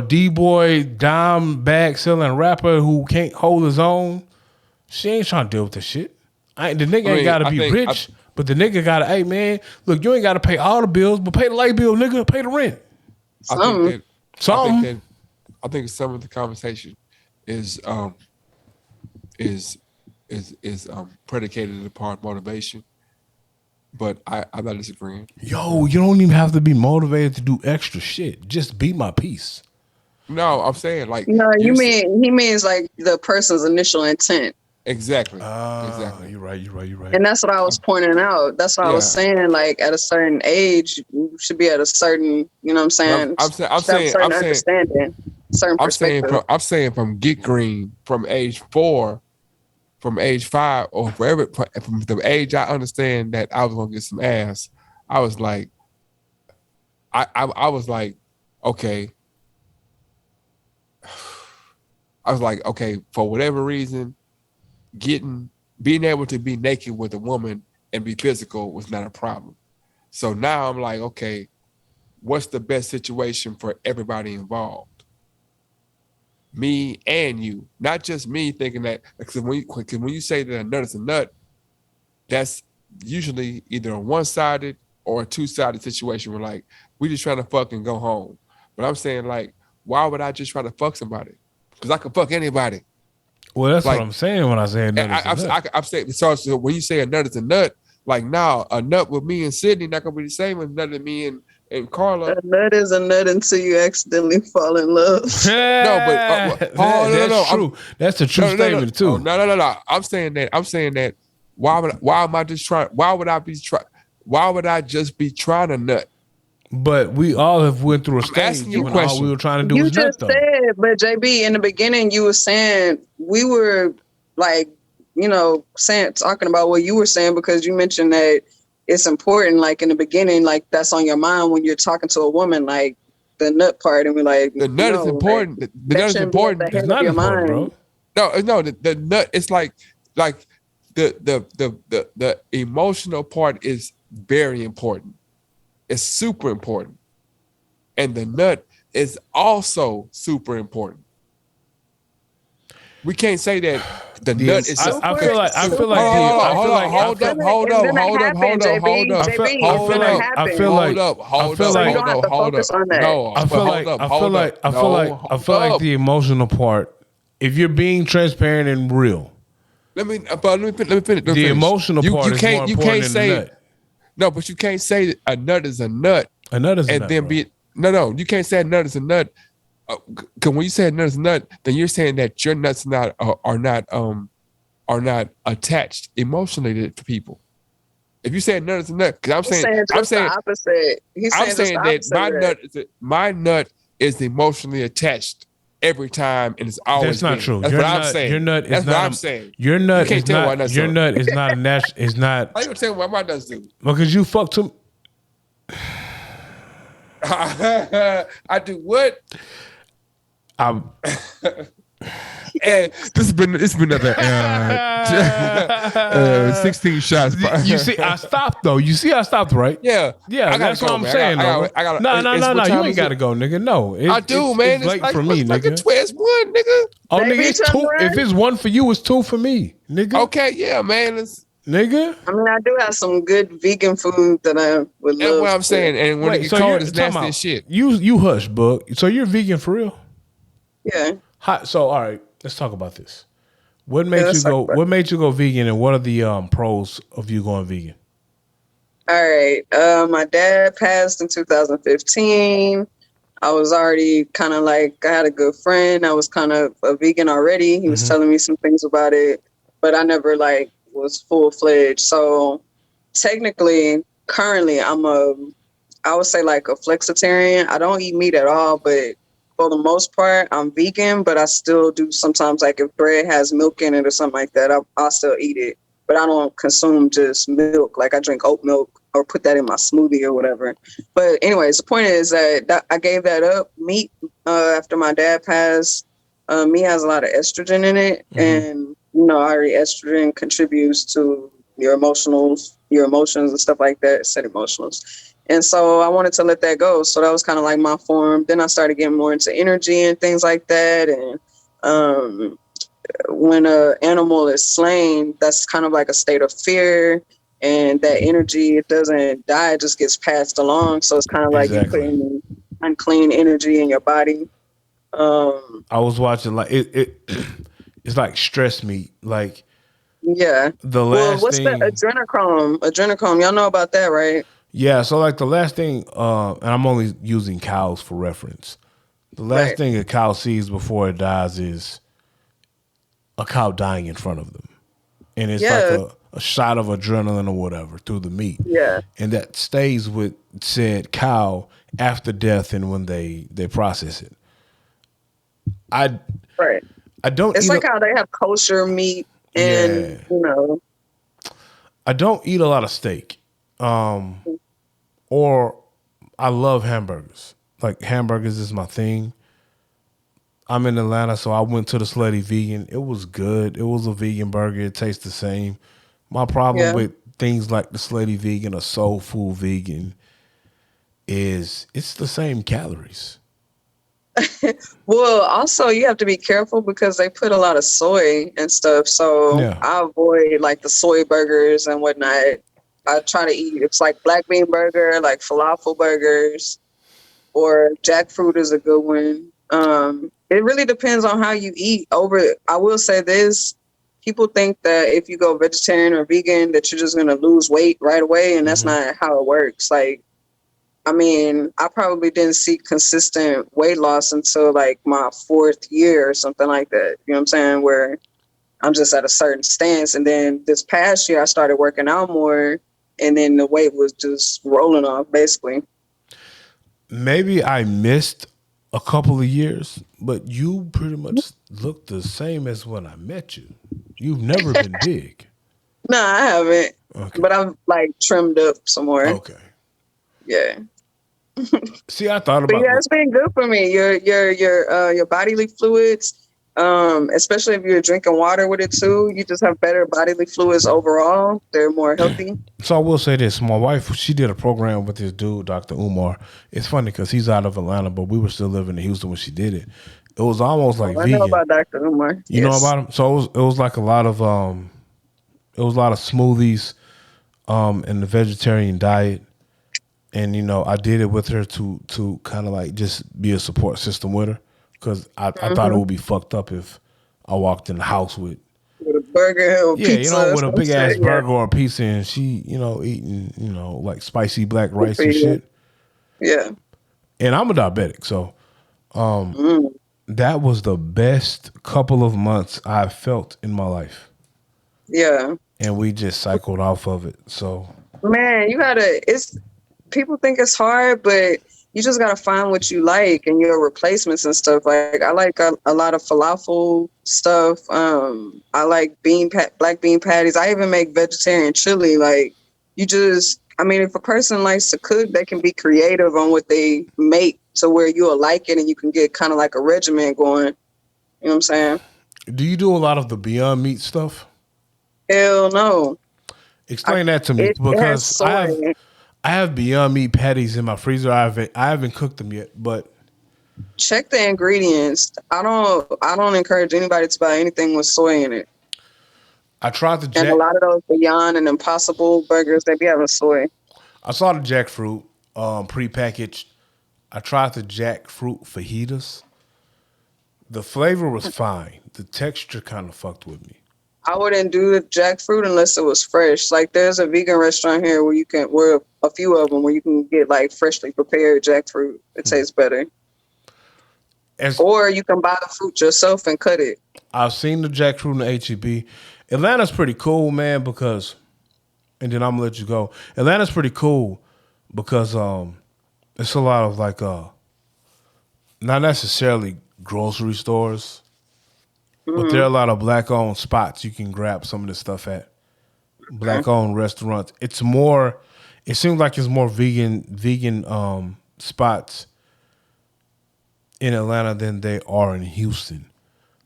D-boy, dime bag selling rapper who can't hold his own, she ain't trying to deal with this shit. The nigga ain't got to be rich, but the nigga got to, hey, man, look, you ain't got to pay all the bills, but pay the light bill, nigga, pay the rent.
I think some of the conversation is predicated upon motivation, but I'm not disagreeing.
Yo, you don't even have to be motivated to do extra shit. Just be my peace.
No, I'm saying like
he means like the person's initial intent.
Exactly. Exactly.
You're right.
And that's what I was pointing out. That's what I was saying. Like at a certain age, you should be at a certain, you know what I'm saying?
I'm saying
understanding, certain perspective.
I'm saying from get green, from age 4, from age 5, or wherever, from the age I understand that I was gonna get some ass, I was like, I was like, okay. I was like, okay, for whatever reason, being able to be naked with a woman and be physical was not a problem. So now I'm like, okay, what's the best situation for everybody involved? Me and you, not just me thinking that, because when you say that a nut is a nut, that's usually either a one-sided or a two-sided situation where like, we just trying to fuck and go home. But I'm saying like, why would I just try to fuck somebody? Because I could fuck anybody.
Well, that's like, what I'm saying when I say a nut is a nut.
I'm saying, so when you say a nut is a nut, like now a nut with me and Sydney not gonna be the same as nut with me and Carla.
A nut is a nut until you accidentally fall in love.
No, but
that's true. That's a true statement too.
No. I'm saying that. Why would I just be trying to nut?
But we all have went through a stage when all we were trying to do was nut, though. You just
said, but JB, in the beginning, you were saying we were like, talking about what you were saying because you mentioned that it's important. Like in the beginning, like that's on your mind when you're talking to a woman, like the nut part, and we're like,
the nut is important.
Like,
the nut is important.
It's not important, bro.
No, the nut. It's like the emotional part is very important. It's super important. And the nut is also super important. We can't say that the nut is.
I feel like.
Hold
like the emotional part. If you're being transparent and real,
let me finish.
The emotional part is more important than the nut.
No, but you can't say that a nut is a nut.
A nut is a nut. And then
be no. You can't say a nut is a nut. Because when you say a nut is a nut, then you're saying that your nuts are not attached emotionally to people. If you saying nut is a nut, because
He's saying just the opposite. He's
I'm
saying
saying
just the
that
opposite.
my nut is emotionally attached every time, and it's always
That's not
been.
true.
That's
Your
what I'm
nut,
saying.
your nut is
That's what
not.
I'm saying.
Your
You
nut
can't
is
tell why
not.
nuts
Your
are.
nut is not a natural. Is not
How you gonna tell me what my nuts do?
because you fuck too.
I do what?
I,
And it's been another 16 shots.
you see, I stopped though. You see, I stopped, right?
Yeah,
Yeah,
I gotta
that's what
go,
I'm
man.
saying.
I gotta.
No.
What
You
time
ain't
is
got to
it?
go, nigga. No,
I do, man.
It's late
like,
for me,
like
nigga.
a 12-1, nigga.
Oh,
Baby,
nigga, it's two.
children.
If it's one for you, it's two for me, nigga.
Okay, yeah, man.
Nigga.
I mean, I do have some good vegan food that I would
That's
love.
what I'm saying. And when
Wait,
it
so
cold,
you're
it's
talking
nasty
about
as shit.
you hush, bug. So you're vegan for real?
Yeah.
So all right, let's talk about this. What made
let's
you
talk
go?
about
What made you go vegan, and what are the pros of you going vegan?
All right. My dad passed in 2015. I was already kind of like, I had a good friend. I was kind of a vegan already. He was telling me some things about it, but I never like was full fledged. So technically, currently, I would say like a flexitarian. I don't eat meat at all, but for the most part, I'm vegan, but I still do sometimes like if bread has milk in it or something like that, I'll still eat it. But I don't consume just milk. Like I drink oat milk or put that in my smoothie or whatever. But anyways, the point is that I gave that up. Meat, after my dad passed, meat has a lot of estrogen in it. And, already estrogen contributes to your emotions and stuff like that. Said emotionals. And so I wanted to let that go. So that was kind of like my form. Then I started getting more into energy and things like that. And when an animal is slain, that's kind of like a state of fear. And that energy, it doesn't die, it just gets passed along. So it's kind of like
Exactly.
you're putting unclean energy in your body.
I was watching like it it's like stress meat. Like
Yeah.
the
Well,
last
what's
thing.
the adrenochrome? Adrenochrome, y'all know about that, right?
Yeah, so like the last thing, and I'm only using cows for reference. The last
Right.
thing a cow sees before it dies is a cow dying in front of them. And it's
Yeah.
like a shot of adrenaline or whatever through the meat.
Yeah.
And that stays with said cow after death and when they process it. I
Right.
don't
It's
eat
like how they have kosher meat and,
I don't eat a lot of steak. Or I love hamburgers. Like hamburgers is my thing. I'm in Atlanta, so I went to the Slutty Vegan. It was good. It was a vegan burger. It tastes the same. My problem with things like the Slutty Vegan or Soul Food Vegan is it's the same calories.
Well, also you have to be careful because they put a lot of soy and stuff. So
Yeah.
I avoid like the soy burgers and whatnot. I try to eat, it's like black bean burger, like falafel burgers, or jackfruit is a good one. It really depends on how you eat. I will say this, people think that if you go vegetarian or vegan that you're just going to lose weight right away. And that's not how it works. Like, I mean, I probably didn't see consistent weight loss until like my 4th year or something like that. You know what I'm saying? Where I'm just at a certain stance. And then this past year I started working out more, and then the weight was just rolling off basically.
Maybe I missed a couple of years, but you pretty much look the same as when I met you. You've never been big.
No, I haven't.
Okay.
But I've like trimmed up some more.
Okay.
Yeah.
See, I thought
But
about
yeah, it's been good for me. Your bodily fluids, especially if you're drinking water with it too, you just have better bodily fluids overall. They're more healthy.
So I will say this: my wife, she did a program with this dude, Dr. Umar. It's funny because he's out of Atlanta, but we were still living in Houston when she did it. It was almost like
I
vegan.
know about Dr. Umar.
You know about him? So it was like a lot of smoothies, and the vegetarian diet. And I did it with her to kind of like just be a support system with her, because I thought it would be fucked up if I walked in the house with
a burger or pizza.
with a big ass burger or a pizza, and she eating like spicy black rice and shit.
Yeah.
And I'm a diabetic, so that was the best couple of months I've felt in my life.
Yeah.
And we just cycled off of it. So
Man, it's people think it's hard, but you just gotta find what you like and your replacements and stuff. Like I like a lot of falafel stuff. I like black bean patties. I even make vegetarian chili. Like I mean, if a person likes to cook, they can be creative on what they make to where you'll like it and you can get kind of like a regimen going. You know what I'm saying?
Do you do a lot of the Beyond Meat stuff?
Hell no.
Explain that to me
It has
because
soy.
I have Beyond Meat patties in my freezer. I haven't cooked them yet, but
Check the ingredients. I don't encourage anybody to buy anything with soy in it.
I tried the
And a lot of those Beyond and Impossible burgers, they be having soy.
I saw the jackfruit prepackaged. I tried the jackfruit fajitas. The flavor was fine. The texture kind of fucked with me.
I wouldn't do the jackfruit unless it was fresh. Like there's a vegan restaurant here where a few of them where you can get like freshly prepared jackfruit. It tastes better. Or you can buy the fruit yourself and cut it.
I've seen the jackfruit in the HEB. Atlanta's pretty cool, man, because, and then I'm gonna let you go. Atlanta's pretty cool because it's a lot of like not necessarily grocery stores, but there are a lot of black-owned spots you can grab some of this stuff at. Black-owned restaurants. It seems like it's more vegan spots in Atlanta than they are in Houston.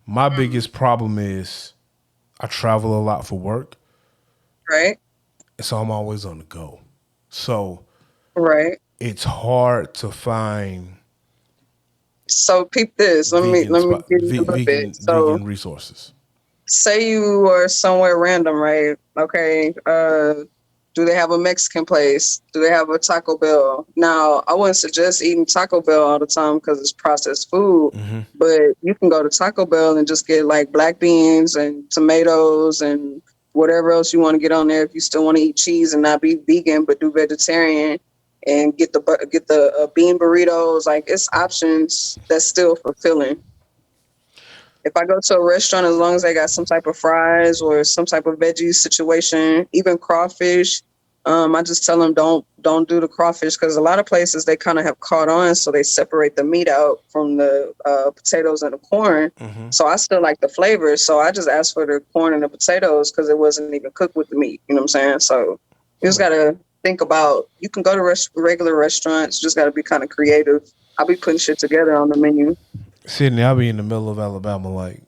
My biggest problem is I travel a lot for work.
Right.
So I'm always on the go. So
right.
It's hard to find.
So peep this. Let me give you a little bit. So
vegan resources.
Say you are somewhere random, right? Okay. Do they have a Mexican place? Do they have a Taco Bell? Now, I wouldn't suggest eating Taco Bell all the time because it's processed food, but you can go to Taco Bell and just get like black beans and tomatoes and whatever else you want to get on there. If you still want to eat cheese and not be vegan, but do vegetarian, and get the bean burritos. Like it's options that's still fulfilling. If I go to a restaurant, as long as they got some type of fries or some type of veggie situation, even crawfish, I just tell them don't do the crawfish because a lot of places they kind of have caught on, so they separate the meat out from the potatoes and the corn. So I still like the flavor, so I just asked for the corn and the potatoes because it wasn't even cooked with the meat. You know what I'm saying? So you just gotta think about. You can go to regular restaurants, just gotta be kind of creative. I'll be putting shit together on the menu.
Sydney, I'll be in the middle of Alabama, like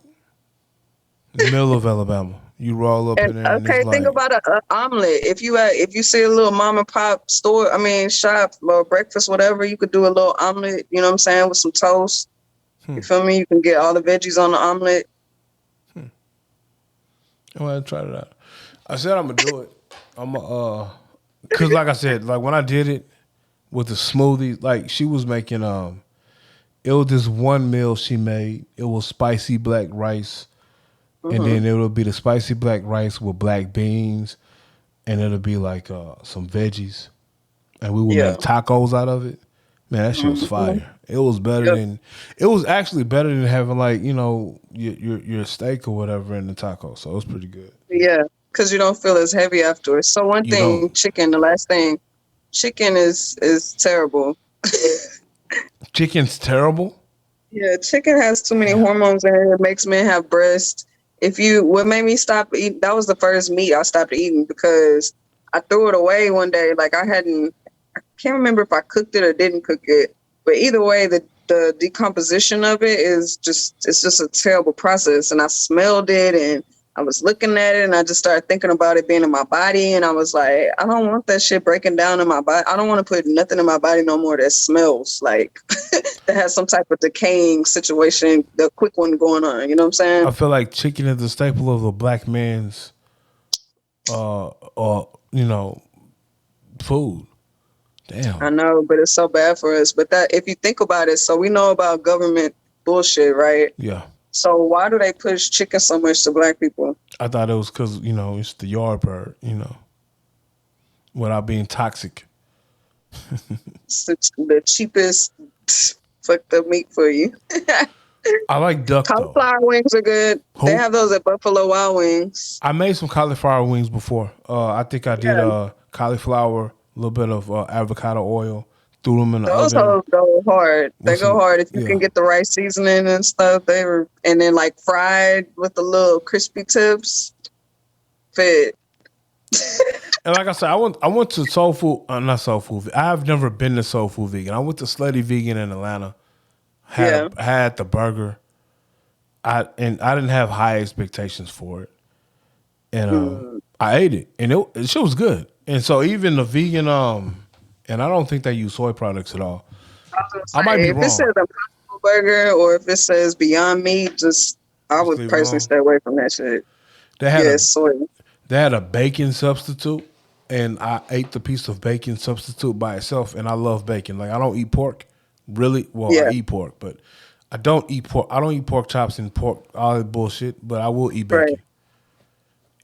the middle of Alabama. You roll up in there.
Okay, think about an omelet. If you see a little mom and pop store, shop or breakfast, whatever, you could do a little omelet. You know what I'm saying, with some toast. You feel me? You can get all the veggies on the omelet.
Well, I tried it out. I said I'm gonna do it. Cause like I said, like when I did it with the smoothie, like she was making it was this one meal she made. It was spicy black rice. And then it would be the spicy black rice with black beans. And it'll be like some veggies. And we would make tacos out of it. Man, that shit was fire. It was better than, it was actually better than having like, you know, your steak or whatever in the taco. So it was pretty good.
Yeah, because you don't feel as heavy afterwards. So one thing, chicken, the last thing, chicken is terrible.
Chicken's terrible?
Yeah, chicken has too many hormones in it. It makes men have breasts. What made me stop eating, that was the first meat I stopped eating because I threw it away one day. Like I can't remember if I cooked it or didn't cook it. But either way, the decomposition of it it's just a terrible process. And I smelled it and I was looking at it and I just started thinking about it being in my body. And I was like, I don't want that shit breaking down in my body. I don't want to put nothing in my body no more that smells like that has some type of decaying situation, the quick one going on. You know what I'm saying?
I feel like chicken is the staple of a black man's, food. Damn.
I know, but it's so bad for us. But that, if you think about it, so we know about government bullshit, right?
Yeah.
So why do they push chicken so much to black people?
I thought it was because, it's the yard bird, without being toxic.
It's the cheapest fucked up meat for you.
I like duck,
cauliflower wings are good. They have those at Buffalo Wild Wings.
I made some cauliflower wings before. I think I did cauliflower, a little bit of avocado oil, threw them in the
Those
oven.
hoes go hard. They
With
go
some-
hard if you
yeah.
can get the right seasoning and stuff. And then like fried with the little crispy tips. Fit.
And like I said, I went to Soul Food, not Soul Food. I've never been to Soul Food Vegan. I went to Slutty Vegan in Atlanta. Had the burger. I didn't have high expectations for it, and I ate it, and it shit was good. And so even the vegan, and I don't think they use soy products at all. I might be
If
wrong.
it says Impossible Burger or if it says Beyond Meat, I
Just
would
leave it
personally
alone.
stay away from that shit.
They had
Yes, soy.
they had a bacon substitute, and I ate the piece of bacon substitute by itself. And I love bacon. Like I don't eat pork, really. Well,
Yeah.
I eat pork, but I don't eat pork. I don't eat pork chops and pork all that bullshit. But I will eat bacon.
Right.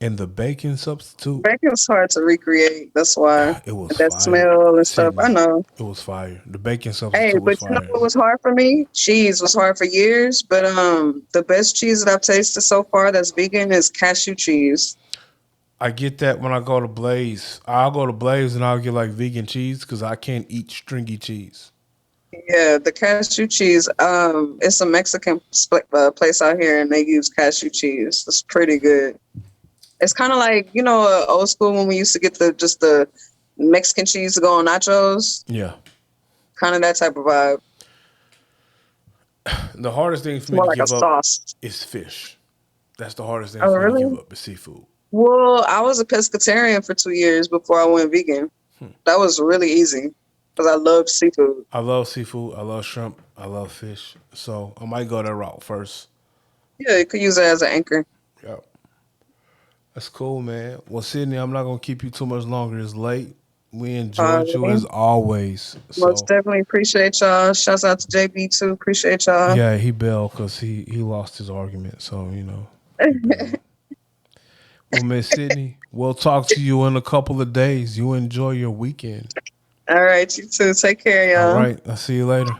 And the bacon substitute,
Bacon's hard to recreate. That's why.
it was
That
fire.
smell and stuff. I know.
It was fire. The bacon substitute
Hey,
was
but you know
fire.
what was hard for me? Cheese was hard for years, but the best cheese that I've tasted so far that's vegan is cashew cheese.
I get that when I go to Blaze. I'll go to Blaze and I'll get like vegan cheese because I can't eat stringy cheese.
Yeah, the cashew cheese. It's a Mexican place out here, and they use cashew cheese. It's pretty good. It's kind of like old school when we used to get the Mexican cheese to go on nachos.
Yeah.
Kind of that type of vibe.
The hardest thing for me
More
to
like a
give up
sauce.
is fish. That's the hardest thing
Oh,
for me
really?
to give up is seafood.
Well, I was a pescatarian for 2 years before I went vegan. That was really easy because I love seafood.
I love seafood. I love shrimp. I love fish. So I might go that route first.
Yeah, you could use it as an anchor.
Yep. That's cool, man. Well, Sydney, I'm not gonna keep you too much longer. It's late. We enjoyed you
man.
as always. So
Most definitely appreciate y'all. Shouts out to JB too. Appreciate y'all.
yeah, he bailed because he lost his argument. So Well, Miss Sydney, we'll talk to you in a couple of days. You enjoy your weekend.
All right, you too. Take care, y'all.
All right. I'll see you later.